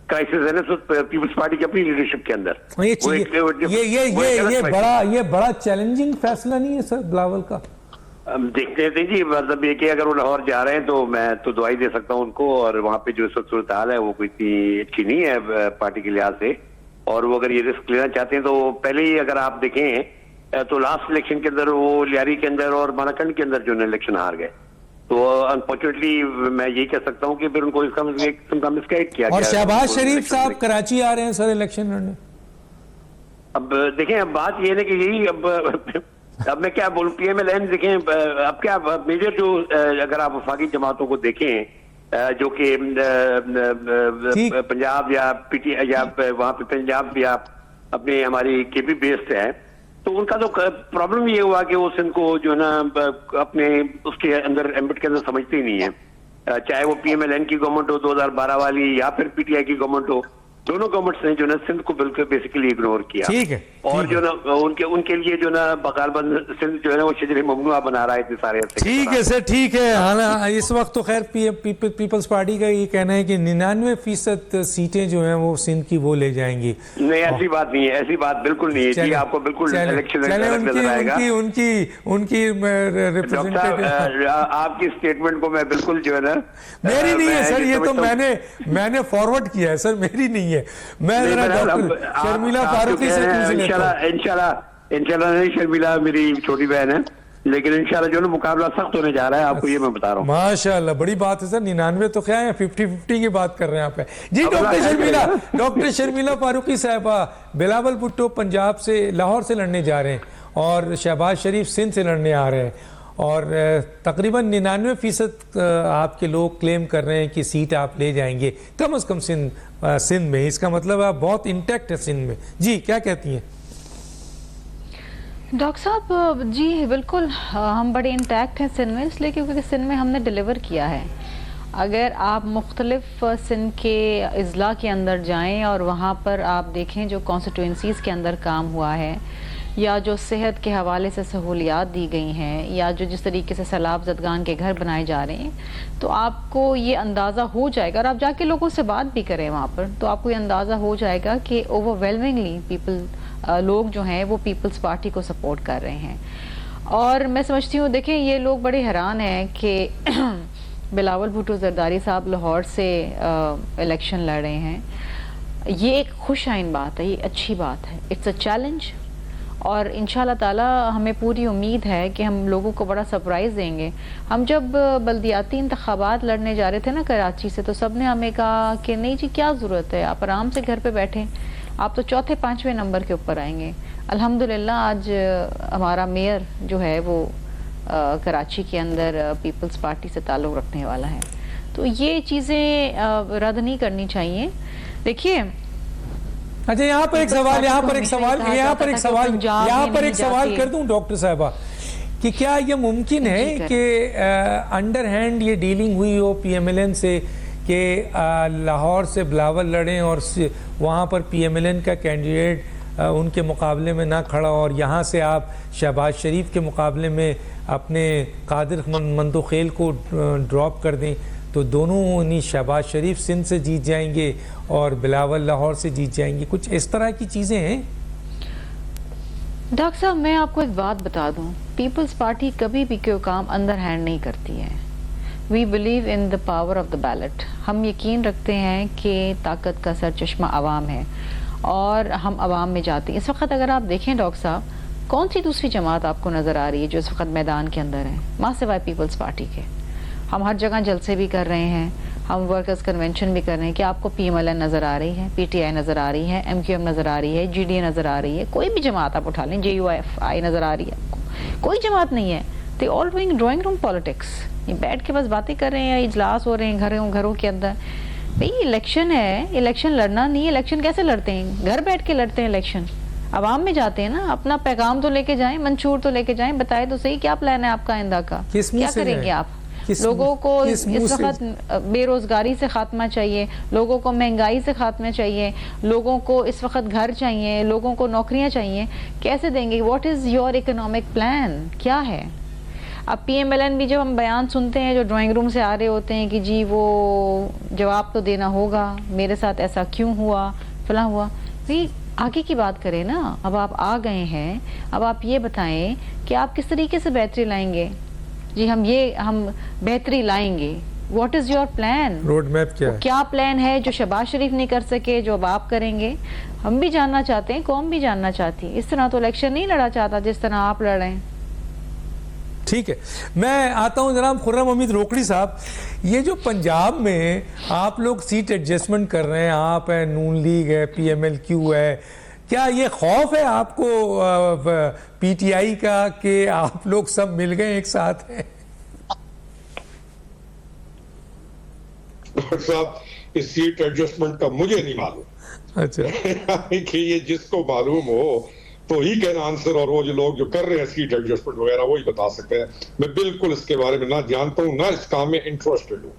क्राइसिस है ना पीपल्स पार्टी की अपनी लीडरशिप के अंदर। ये बड़ा चैलेंजिंग फैसला नहीं है सर बिलावल का? देखते थे जी, मतलब ये कि अगर वो लाहौर जा रहे हैं तो मैं तो दुआई दे सकता हूँ उनको, और वहाँ पे जो इस वक्त सूरत हाल है वो कोई इतनी अच्छी नहीं है पार्टी के लिहाज से, और वो अगर ये रिस्क लेना चाहते हैं तो पहले ही अगर आप देखें तो लास्ट इलेक्शन के अंदर वो लियारी के अंदर और मानाकंड के अंदर जो इलेक्शन हार गए, तो अनफॉर्चुनेटली मैं यही कह सकता हूँ कि फिर उनको इसका मिसगाइड किया गया। और शहबाज शरीफ साहब कराची आ रहे हैं सर इलेक्शन लड़ने। अब देखें, अब बात ये है कि यही अब मैं क्या बोलूं, PMLN देखें, अब क्या मेजर जो अगर आप वफाकी जमातों को देखें जो कि पंजाब या PT या वहाँ पे पंजाब या अपने हमारी KP बेस्ड है, तो उनका तो प्रॉब्लम ये हुआ कि वो सिंध को जो है ना अपने उसके अंदर एम्बिट के अंदर समझते ही नहीं है, चाहे वो PMLN की गवर्नमेंट हो 2012 वाली या फिर PTI की गवर्नमेंट हो, दोनों गवर्नमेंट्स ने जो ना सिंध को बिल्कुल बेसिकली इग्नोर किया। ठीक है, और जो ना उनके लिए जो ना बकालबंद सिंध जो है ना वो शजर ममनुआ बना रहा है इतने सारे। ठीक है सर, ठीक है। हाँ, इस वक्त तो खैर पीपल्स पार्टी का ये कहना है कि 99% सीटें जो हैं वो सिंध की वो ले जाएंगी। नहीं, ऐसी बात नहीं है, ऐसी बात बिल्कुल नहीं है जी, आपको बिल्कुल इलेक्शन नजर आएगा। उनकी रिप्रेजेंटेटिव आपकी स्टेटमेंट को मैं बिल्कुल जो है ना, मेरी नहीं है सर, ये तो मैंने फॉरवर्ड किया है सर, मेरी नहीं है। मैं जरा डॉक्टर शर्मिला फारूकी से पूछ लेता हूं। इंशाल्लाह नहीं, शर्मिला मेरी छोटी बहन है, लेकिन इंशाल्लाह जो ना मुकाबला सख्त होने जा रहा है, आपको ये मैं बता रहा हूँ। माशाल्लाह, बड़ी बात है सर। 99 तो क्या है, 50-50 की बात कर रहे हैं आप जी। डॉक्टर शर्मिला फारूकी साहबा, बिलावल भुट्टो पंजाब से लाहौर से लड़ने जा रहे हैं और शहबाज शरीफ सिंध से लड़ने आ रहे हैं, और तकरीबन 99% आपके लोग क्लेम कर रहे हैं कि सीट आप ले जाएंगे कम से कम सिंध में। इसका मतलब आप बहुत इंटैक्ट है सिंध में। जी क्या कहती हैं डॉक्टर साहब? जी बिल्कुल, हम बड़े इंटैक्ट हैं सिंध में, इसलिए क्योंकि सिंध में हमने डिलीवर किया है। अगर आप मुख्तलिफ सिंध के अजला के अंदर जाएं और वहाँ पर आप देखें जो कॉन्स्टिट्यूंसीज़ के अंदर काम हुआ है, या जो सेहत के हवाले से सहूलियात दी गई हैं, या जो जिस तरीके से सैलाब ज़दगान के घर बनाए जा रहे हैं, तो आपको ये अंदाज़ा हो जाएगा, और आप जाके लोगों से बात भी करें वहाँ पर, तो आपको ये अंदाज़ा हो जाएगा कि ओवरवेलमिंगली लोग जो हैं वो पीपल्स पार्टी को सपोर्ट कर रहे हैं। और मैं समझती हूँ, देखें ये लोग बड़े हैरान हैं कि बिलावल भुट्टो जरदारी साहब लाहौर से इलेक्शन लड़ रहे हैं। ये एक खुश आइन बात है, ये अच्छी बात है, इट्स अ चैलेंज, और इंशाल्लाह ताला हमें पूरी उम्मीद है कि हम लोगों को बड़ा सरप्राइज़ देंगे। हम जब बल्दियाती इंतखाबात लड़ने जा रहे थे ना कराची से, तो सब ने हमें कहा कि नहीं जी क्या ज़रूरत है, आप आराम से घर पे बैठें, आप तो चौथे पाँचवें नंबर के ऊपर आएंगे। अल्हम्दुलिल्लाह आज हमारा मेयर जो है वो कराची के अंदर पीपल्स पार्टी से ताल्लुक़ रखने वाला है। तो ये चीज़ें रद्द नहीं करनी चाहिए। देखिए अच्छा, यहाँ पर एक सवाल कर दूं डॉक्टर साहबा कि क्या ये मुमकिन है कि अंडर हैंड ये डीलिंग हुई हो PMLN से कि लाहौर से बिलावल लड़ें और वहाँ पर PMLN का कैंडिडेट उनके मुकाबले में ना खड़ा और यहाँ से आप शहबाज शरीफ के मुकाबले में अपने कादिर मंदोखेल को ड्रॉप कर दें, तो दोनों नहीं शहबाज शरीफ सिंध से जीत जाएंगे और बिलावल लाहौर से जीत जाएंगे, कुछ इस तरह की चीज़ें हैं? डॉक्टर साहब मैं आपको एक बात बता दूं, पीपल्स पार्टी कभी भी कोई काम अंदर हैंड नहीं करती है। We believe in the power of the ballot. हम यकीन रखते हैं कि ताकत का सरचश्मा आवाम है और हम आवाम में जाते हैं। इस वक्त अगर आप देखें डॉक्टर साहब, कौन सी दूसरी जमात आपको नज़र आ रही है जो इस वक्त मैदान के अंदर है, माँ सिवाय पीपल्स पार्टी के? हम हर जगह जलसे भी कर रहे हैं, हम वर्कर्स कन्वेंशन भी कर रहे हैं। कि आपको PMLN नज़र आ रही है, PTI नज़र आ रही है, MQM नज़र आ रही है, GDA नज़र आ रही है, कोई भी जमात आप उठा लें, JUIFI नज़र आ रही है आपको, कोई जमात नहीं है। They all doing drawing room politics, ये बैठ के बस बातें कर रहे हैं या इजलास हो रहे हैं घरों के अंदर। भाई इलेक्शन है, इलेक्शन लड़ना नहीं है। इलेक्शन कैसे लड़ते हैं? घर बैठ के लड़ते हैं इलेक्शन। आवाम में जाते हैं ना, अपना पैगाम तो लेके जाएं, मंशूर तो लेके जाएं, बताए तो सही क्या प्लान है आपका आइंदा का, क्या करेंगे आप? लोगों को इस वक्त बेरोजगारी से खात्मा चाहिए, लोगों को महंगाई से खात्मा चाहिए, लोगों को इस वक्त घर चाहिए, लोगों को नौकरियां चाहिए। कैसे देंगे? What is your economic plan, क्या है? अब PMLN भी जब हम बयान सुनते हैं जो ड्राइंग रूम से आ रहे होते हैं कि जी वो जवाब तो देना होगा, मेरे साथ ऐसा क्यों हुआ, फला हुआ, भाई आगे की बात करें ना। अब आप आ गए हैं, अब आप ये बताएं कि आप किस तरीके से बेहतरी लाएंगे। जी हम बेहतरी लाएंगे, what is your plan, road map क्या है? क्या प्लान है जो शहबाज शरीफ नहीं कर सके, जो अब आप करेंगे? हम भी जानना चाहते हैं, कौम भी जानना चाहती है। इस तरह तो इलेक्शन नहीं लड़ा चाहता जिस तरह आप लड़ रहे हैं। ठीक है, मैं आता हूं जनाब खुर्रम हमीद रोकड़ी साहब। ये जो पंजाब में आप लोग सीट एडजस्टमेंट कर रहे हैं, आप है, नून लीग है, PMLQ है, क्या ये खौफ है आपको PTI का कि आप लोग सब मिल गए एक साथ हैं? डॉक्टर साहब इस सीट एडजस्टमेंट का मुझे नहीं मालूम। अच्छा कि ये जिसको मालूम हो तो ही कैन आंसर, और वो जो लोग जो कर रहे हैं सीट एडजस्टमेंट वगैरह वही बता सकते हैं। मैं बिल्कुल इसके बारे में ना जानता हूँ, ना इस काम में इंटरेस्टेड हूँ,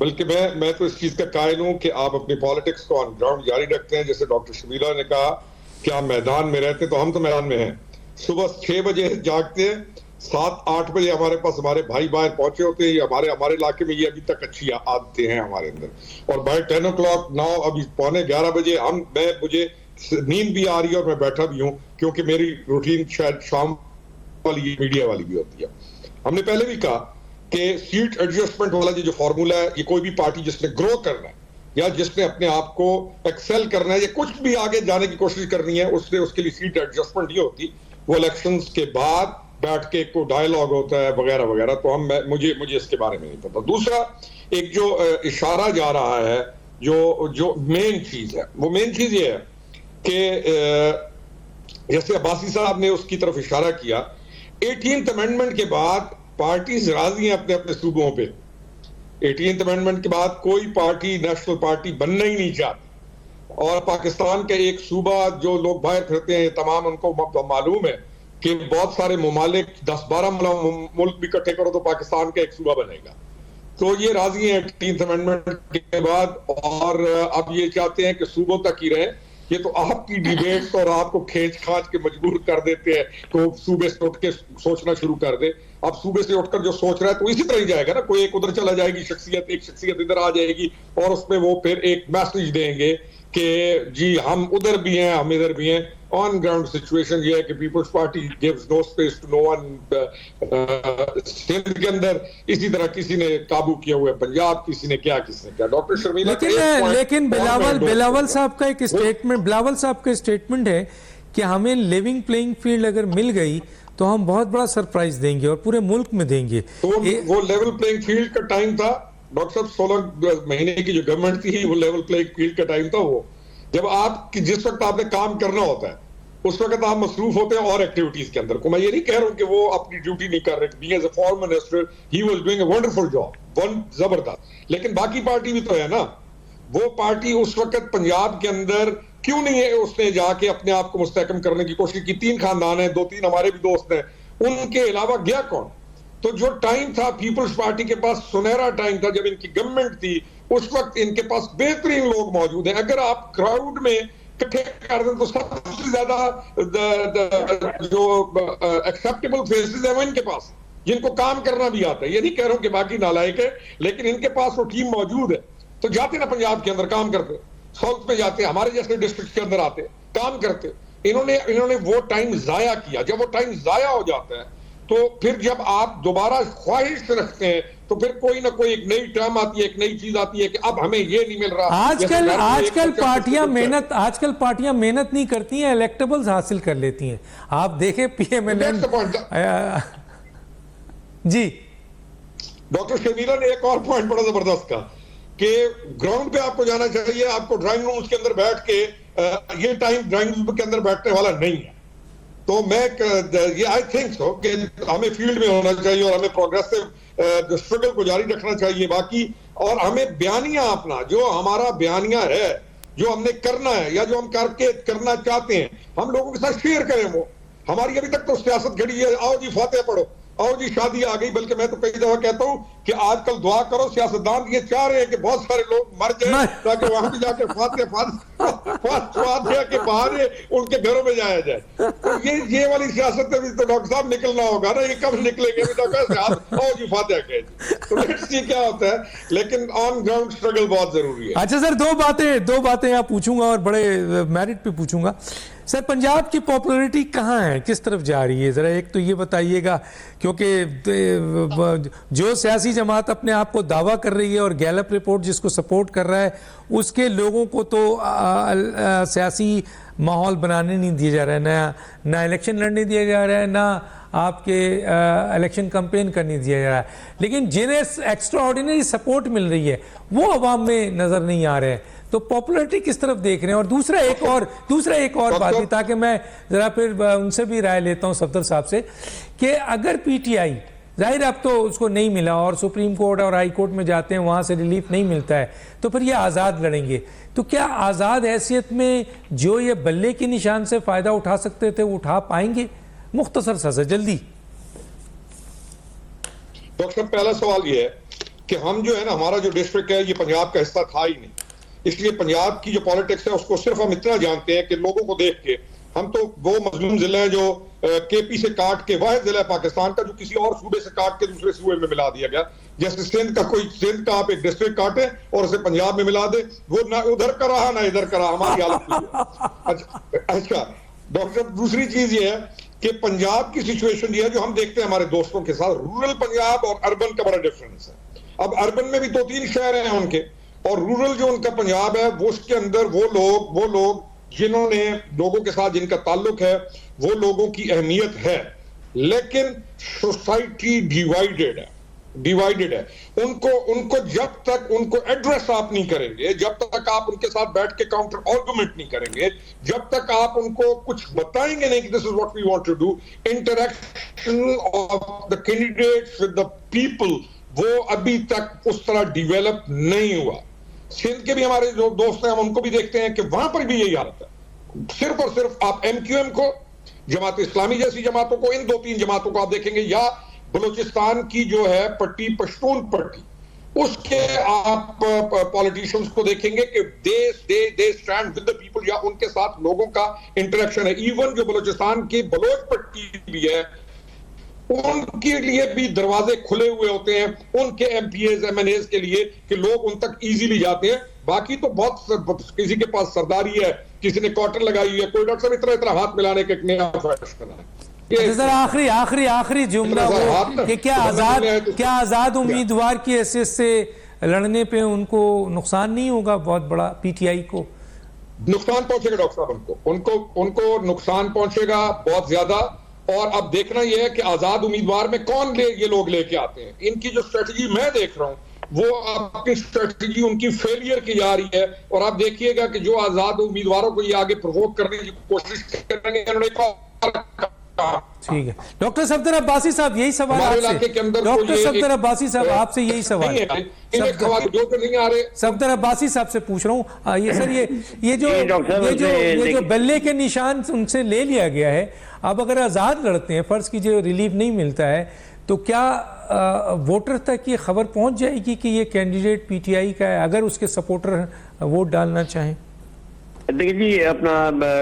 बल्कि मैं तो इस चीज का कायल हूँ कि आप अपनी पॉलिटिक्स को ऑन ग्राउंड जारी रखते हैं। जैसे डॉक्टर शमीला ने कहा कि आप मैदान में रहते हैं, तो हम तो मैदान में हैं। सुबह 6 बजे जागते हैं, 7-8 बजे हमारे पास हमारे भाई बाहर पहुंचे होते हैं। हमारे इलाके में ये अभी तक अच्छी आदतें हैं हमारे अंदर। और बाय 10 o'clock नाउ अभी 11:15 बजे मुझे नींद भी आ रही है और मैं बैठा भी हूँ, क्योंकि मेरी रूटीन शायद शाम वाली मीडिया वाली भी होती है। हमने पहले भी कहा कि सीट एडजस्टमेंट वाला जो फॉर्मूला है, ये कोई भी पार्टी जिसने ग्रो करना है या जिसने अपने आप को एक्सेल करना है या कुछ भी आगे जाने की कोशिश करनी है, उसके लिए सीट एडजस्टमेंट नहीं होती। वो इलेक्शंस के बाद बैठ के को डायलॉग होता है वगैरह वगैरह। तो मुझे इसके बारे में नहीं पता। दूसरा एक जो इशारा जा रहा है, जो मेन चीज है, वो मेन चीज ये है कि जैसे अब्बासी साहब ने उसकी तरफ इशारा किया, 18th अमेंडमेंट के बाद पार्टीज राजी हैं अपने अपने सूबों पे। 18th अमेंडमेंट के बाद कोई पार्टी नेशनल पार्टी बनना ही नहीं चाहती। और पाकिस्तान के एक सूबा जो लोग बाहर फिरते हैं तमाम, उनको मालूम है कि बहुत सारे ममालिक 10-12 मुल्क भी इकट्ठे करो तो पाकिस्तान का एक सूबा बनेगा। तो ये राजी हैं 18th अमेंडमेंट के बाद, और अब ये चाहते हैं कि सूबों तक ही रहें। ये तो आपकी डिबेट्स और आपको खींच खांच के मजबूर कर देते हैं तो सूबे से उठ के सोचना शुरू कर दे। अब सूबे से उठकर जो सोच रहा है तो इसी तरह ही जाएगा ना। कोई एक उधर चला जाएगी शख्सियत, एक शख्सियत इधर आ जाएगी, और उसमें वो फिर एक मैसेज देंगे कि जी हम उधर भी हैं, हम इधर भी हैं। ऑन ग्राउंड सिचुएशन ये है कि peoples party gives no space to no one. Sindh के अंदर इसी तरह किसी ने काबू किया हुआ है पंजाब, किसी ने क्या। डॉक्टर शर्मिला लेकिन बिलावल साहब का एक स्टेटमेंट है कि हमें लिविंग प्लेइंग फील्ड अगर मिल गई तो हम बहुत बड़ा सरप्राइज देंगे और पूरे मुल्क में देंगे। तो वो लेवल प्लेइंग फील्ड का टाइम था डॉक्टर साहब, 16 महीने की जो गवर्नमेंट थी वो लेवल प्लेइंग फील्ड का टाइम था। वो जब आप जिस वक्त आपने काम करना होता है उस वक्त आप मसरूफ होते हैं और एक्टिविटीज के अंदर को। मैं ये नहीं कह रहा हूं कि वो अपनी ड्यूटी नहीं कर रहे। Being as a foreign minister he was doing a wonderful job, जबरदस्त। लेकिन बाकी पार्टी भी तो है ना, वो पार्टी उस वक्त पंजाब के अंदर क्यों नहीं है उसने जाके अपने आप को मुस्तहकम करने की कोशिश की? 3 खानदान है, 2-3 हमारे भी दोस्त हैं, उनके अलावा गया कौन? तो जो टाइम था पीपल्स पार्टी के पास, सुनहरा टाइम था जब इनकी गवर्नमेंट थी, उस वक्त इनके पास बेहतरीन लोग मौजूद हैं। अगर आप क्राउड में इकट्ठे कर दें तो सबसे ज्यादा जो एक्सेप्टेबल फेसेस है वो इनके पास, जिनको काम करना भी आता है। ये नहीं कह रहा हूं कि बाकी नालायक है, लेकिन इनके पास वो टीम मौजूद है। तो जाते ना पंजाब के अंदर काम करते, साउथ में जाते, हमारे जैसे डिस्ट्रिक्ट के अंदर आते, काम करते। इन्होंने वो टाइम जाया किया। जब वो टाइम जाया हो जाता है तो फिर जब आप दोबारा ख्वाहिश रखते हैं तो फिर कोई ना कोई एक नई टर्म आती है, एक नई चीज आती है कि अब हमें ये नहीं मिल रहा। आजकल पार्टियां मेहनत नहीं करती हैं, इलेक्टेबल्स हासिल कर लेती हैं। आप देखें PMLN जी। डॉक्टर शमीला ने एक और पॉइंट बड़ा जबरदस्त कहा कि ग्राउंड पे आपको जाना चाहिए, आपको ड्राइंग रूम के अंदर बैठ के ये टाइम ड्राइंग रूम के अंदर बैठने वाला नहीं है। तो मैं ये आई थिंक सो कि हमें फील्ड में होना चाहिए और हमें प्रोग्रेसिव स्ट्रगल को जारी रखना चाहिए। बाकी और हमें बयानिया अपना जो हमारा बयानिया है, जो हमने करना है या जो हम करके करना चाहते हैं, हम लोगों के साथ शेयर करें। वो हमारी अभी तक तो सियासत घड़ी है, आओ जी फातिहा पढ़ो, आओ जी शादी आ गई। बल्कि मैं तो कई दफा कहता हूं कि आजकल दुआ करो, सियासतदान ये चाह रहे हैं कि बहुत सारे लोग मर जाए ताकि वहां पे जाके फातिहा के बहाने उनके घरों में जाया जाए। तो ये वाली सियासत में भी तो डॉक्टर साहब निकलना होगा ना। ये कब निकलेंगे? आओ जी फातिहा कहे। तो लेट्स सी क्या होता है, लेकिन ऑन ग्राउंड स्ट्रगल बहुत जरूरी है। अच्छा सर, दो बातें यहाँ पूछूंगा और बड़े मेरिट पे पूछूंगा। सर, पंजाब की पॉपुलैरिटी कहाँ है, किस तरफ जा रही है? ज़रा एक तो ये बताइएगा, क्योंकि जो सियासी जमात अपने आप को दावा कर रही है और गैलप रिपोर्ट जिसको सपोर्ट कर रहा है, उसके लोगों को तो सियासी माहौल बनाने नहीं दिया जा रहा है, ना इलेक्शन लड़ने दिया जा रहा है, ना आपके इलेक्शन कैंपेन करने दिया जा रहा है। लेकिन जिन्हें एक्स्ट्रा ऑर्डिनरी सपोर्ट मिल रही है वो अवाम में नज़र नहीं आ रहे हैं। तो पॉपुलैरिटी किस तरफ देख रहे हैं? और दूसरा एक और बात, ताकि मैं ज़रा फिर उनसे भी राय लेता हूं सफदर साहब से, कि अगर PTI, जाहिर अब तो उसको नहीं मिला और सुप्रीम कोर्ट और हाई कोर्ट में जाते हैं, वहाँ से रिलीफ नहीं मिलता है, तो फिर ये आज़ाद लड़ेंगे। तो क्या आज़ाद हैसियत में जो ये बल्ले के निशान से फ़ायदा उठा सकते थे वो उठा पाएंगे? मुख्तसर सा जल्दी। डॉक्टर साहब, पहला सवाल ये है कि हम जो है ना, हमारा जो डिस्ट्रिक्ट है ये पंजाब का हिस्सा था ही नहीं, इसलिए पंजाब की जो पॉलिटिक्स है उसको सिर्फ हम इतना जानते हैं कि लोगों को देख के हम तो वो मजलूम जिला है जो KP से काट के वाहिद जिला है पाकिस्तान का जो किसी और सूबे से काट के दूसरे सूबे में मिला दिया गया। जैसे सिंध का आप एक डिस्ट्रिक्ट काटे और उसे पंजाब में मिला दे, वो ना उधर का रहा ना इधर का रहा, हमारी हालत। अच्छा डॉक्टर साहब, दूसरी चीज ये है कि पंजाब की सिचुएशन ये है जो हम देखते हैं हमारे दोस्तों के साथ, रूरल पंजाब और अर्बन का बड़ा डिफरेंस है। अब अर्बन में भी 2-3 शहर हैं उनके, और रूरल जो उनका पंजाब है वो उसके अंदर वो लोग जिन्होंने लोगों के साथ जिनका ताल्लुक है, वो लोगों की अहमियत है, लेकिन सोसाइटी डिवाइडेड है। उनको जब तक उनको एड्रेस आप नहीं करेंगे, जब तक आप उनके साथ बैठ के काउंटर आर्गुमेंट नहीं करेंगे, जब तक आप उनको कुछ बताएंगे नहीं कि this is what we want to do, interaction of the candidates with the people वो अभी तक उस तरह डेवलप नहीं हुआ। सिंध के भी हमारे जो दोस्त हैं हम उनको भी देखते हैं कि वहां पर भी यही हालत है। सिर्फ और सिर्फ आप MQM को, जमात इस्लामी जैसी जमातों को, इन 2-3 जमातों को आप देखेंगे, या बलूचिस्तान की जो है पट्टी, पश्तून पट्टी, उसके आप पॉलिटिशियंस को देखेंगे कि they stand with the people, या उनके साथ लोगों का इंटरेक्शन है। इवन जो बलूचिस्तान की बलोच पट्टी भी है, उनके लिए भी दरवाजे खुले हुए होते हैं, उनके MPs MNAs के लिए, कि लोग उन तक इजीली जाते हैं। बाकी तो बहुत किसी के पास सरदारी है, किसी ने कॉटन लगाई हुई है, कोई डॉक्टर साहब इतना हाथ मिलाने का एक नया फैशन है। सर, आखिरी जुमला वो कि क्या आजाद उम्मीदवार की हैसियत से लड़ने पे उनको नुकसान नहीं होगा बहुत बड़ा PTI को? नुकसान पहुंचेगा डॉक्टर साहब, उनको नुकसान पहुंचेगा बहुत ज्यादा। और अब देखना यह है कि आजाद उम्मीदवार में कौन ये लोग लेके आते हैं। इनकी जो स्ट्रेटजी मैं देख रहा हूं वो अपनी स्ट्रेटजी उनकी फेलियर की जा रही है। और आप देखिएगा कि जो आजाद उम्मीदवारों को ये आगे प्रोवोक करने की कोशिश करेंगे, उन्होंने ठीक है। डॉक्टर सफदर अब्बासी साहब, यही सवाल आपसे, डॉक्टर सफदर अब्बासी साहब आपसे यही सवाल सफदर अब्बासी साहब से पूछ रहा हूँ। ये सर ये जो बल्ले के निशान उनसे ले लिया गया है, अब अगर आजाद लड़ते हैं, फर्ज कीजिए रिलीफ नहीं मिलता है, तो क्या वोटर तक ये खबर पहुंच जाएगी कि ये कैंडिडेट पीटीआई का है, अगर उसके सपोर्टर वोट डालना चाहें? देखिए जी, अपना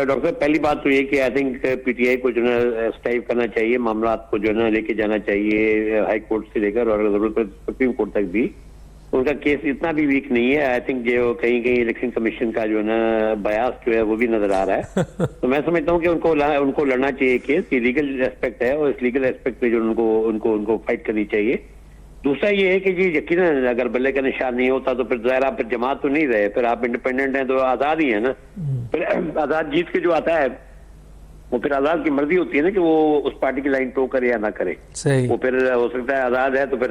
डॉक्टर, पहली बात तो ये कि आई थिंक पीटीआई को जो है स्टाइव करना चाहिए, मामला को जो है ना लेके जाना चाहिए हाई कोर्ट से लेकर और जरूरत पर सुप्रीम कोर्ट तक भी। उनका केस इतना भी वीक नहीं है। आई थिंक जो कहीं कहीं इलेक्शन कमीशन का जो है ना बयास जो है वो भी नजर आ रहा है। तो मैं समझता हूँ कि उनको लड़ना चाहिए केस। ये लीगल एस्पेक्ट है और इस लीगल एस्पेक्ट पे जो उनको फाइट करनी चाहिए। दूसरा ये है कि जी यकीनन अगर बल्ले का निशान नहीं होता तो फिर ज़ाहिर आप फिर जमात तो नहीं रहे, फिर आप इंडिपेंडेंट हैं तो आज़ाद ही है ना। फिर आज़ाद जीत के जो आता है वो फिर आज़ाद की मर्जी होती है ना कि वो उस पार्टी की लाइन टो करे या ना करे। वो फिर हो सकता है आज़ाद है तो फिर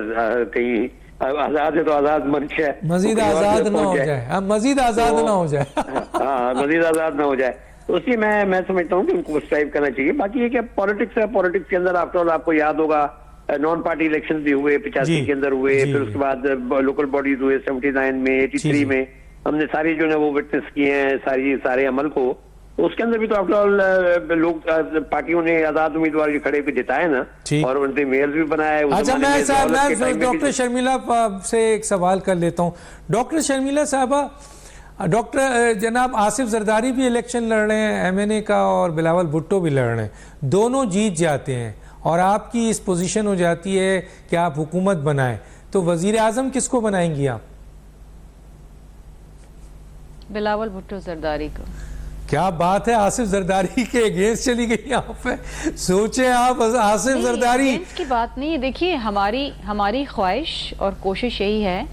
कहीं आज़ाद है तो आज़ाद मंच है, मजीद आज़ाद ना हो जाए, मजीद आज़ाद ना हो जाए। हाँ, मजीद आज़ाद ना हो जाए। तो इसलिए मैं समझता हूँ कि उनको स्ट्राइव करना चाहिए। बाकी ये क्या पॉलिटिक्स है, पॉलिटिक्स के अंदर आफ्टर ऑल आपको याद होगा नॉन पार्टी इलेक्शन भी हुए 85 के अंदर हुए, फिर उसके बाद लोकल बॉडीज हुए 79 में, 83 में। हमने सारी जो है वो विटनेस किए हैं सारे अमल को। तो उसके अंदर भी तो आफ्टर ऑल लोग पार्टियों ने आजाद उम्मीदवार के खड़े पे जिताए ना, और उनसे मेयर भी बनाए। अच्छा, मैं डॉक्टर शर्मिला से एक सवाल कर लेता हूँ। डॉक्टर शर्मिला साहबा, डॉक्टर जनाब आसिफ जरदारी भी इलेक्शन लड़ रहे हैं एमएनए का, और बिलावल भुट्टो भी लड़ रहे हैं, दोनों जीत जाते हैं और आपकी इस पोजीशन हो जाती है कि आप हुकूमत बनाएं, तो वजीर आजम किसको बनाएंगी आप? बिलावल भुट्टो जरदारी को। क्या बात है, आसिफ जरदारी के अगेंस्ट चली गई यहाँ पे। सोचे आप आसिफ जरदारी की बात नहीं। देखिए, हमारी ख्वाहिश और कोशिश यही है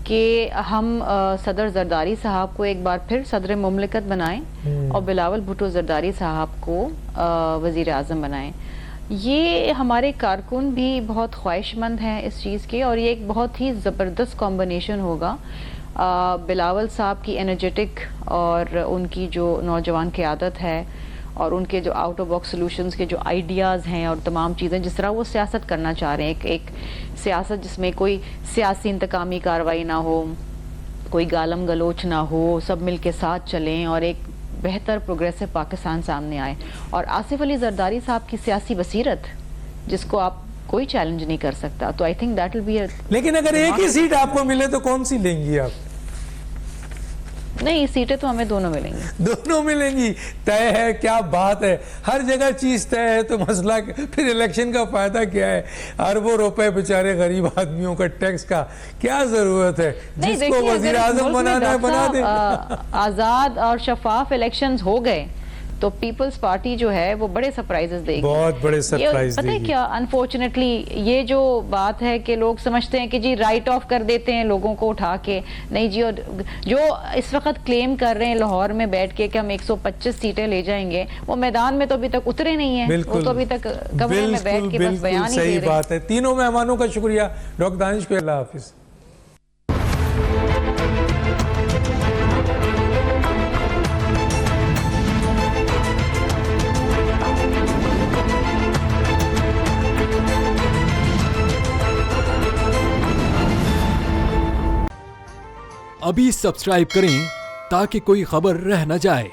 कि हम सदर जरदारी साहब को एक बार फिर सदर मुमलिकत बनाएं और बिलावल भुट्टो जरदारी साहब को वजीर आजम बनाएं। ये हमारे कारकुन भी बहुत ख्वाहिशमंद हैं इस चीज़ के, और ये एक बहुत ही ज़बरदस्त कॉम्बिनेशन होगा। बिलावल साहब की एनर्जेटिक और उनकी जो नौजवान क़यादत है और उनके जो आउट ऑफ बॉक्स सॉल्यूशंस के जो आइडियाज़ हैं और तमाम चीज़ें, जिस तरह वो सियासत करना चाह रहे हैं, एक सियासत जिसमें कोई सियासी इंतकामी कार्रवाई ना हो, कोई गालम गलोच ना हो, सब मिल के साथ चलें और एक बेहतर प्रोग्रेसिव पाकिस्तान सामने आए। और आसिफ अली जरदारी साहब की सियासी बसीरत, जिसको आप कोई चैलेंज नहीं कर सकता, तो I think that will be. लेकिन अगर एक ही सीट आपको मिले तो कौन सी लेंगी आप? नहीं, सीटें तो हमें दोनों मिलेंगी। दोनों मिलेंगी, तय है। क्या बात है, हर जगह चीज तय है, तो मसला फिर इलेक्शन का फायदा क्या है? अरबों रुपए बेचारे गरीब आदमियों का टैक्स का क्या जरूरत है? जिसको वजीर आजम बनाना है बना दे। आजाद और शफाफ इलेक्शंस हो गए तो पीपल्स पार्टी जो है वो बड़े सरप्राइजेस देगी, बहुत बड़े सरप्राइज देगी। पता है क्या, अनफॉर्चुनेटली ये जो बात है कि लोग समझते हैं कि जी राइट ऑफ कर देते हैं लोगों को उठा के, नहीं जी। और जो इस वक्त क्लेम कर रहे हैं लाहौर में बैठ के कि हम 125 सीटें ले जाएंगे, वो मैदान में तो अभी तक उतरे नहीं है, वो तो अभी तक कमरे में बैठ के बस बयान ही दे रहे हैं। सही बात है। तीनों मेहमानों का शुक्रिया। डॉक्टर दानिश को अल्लाह हाफिज। अभी सब्सक्राइब करें ताकि कोई खबर रह न जाए।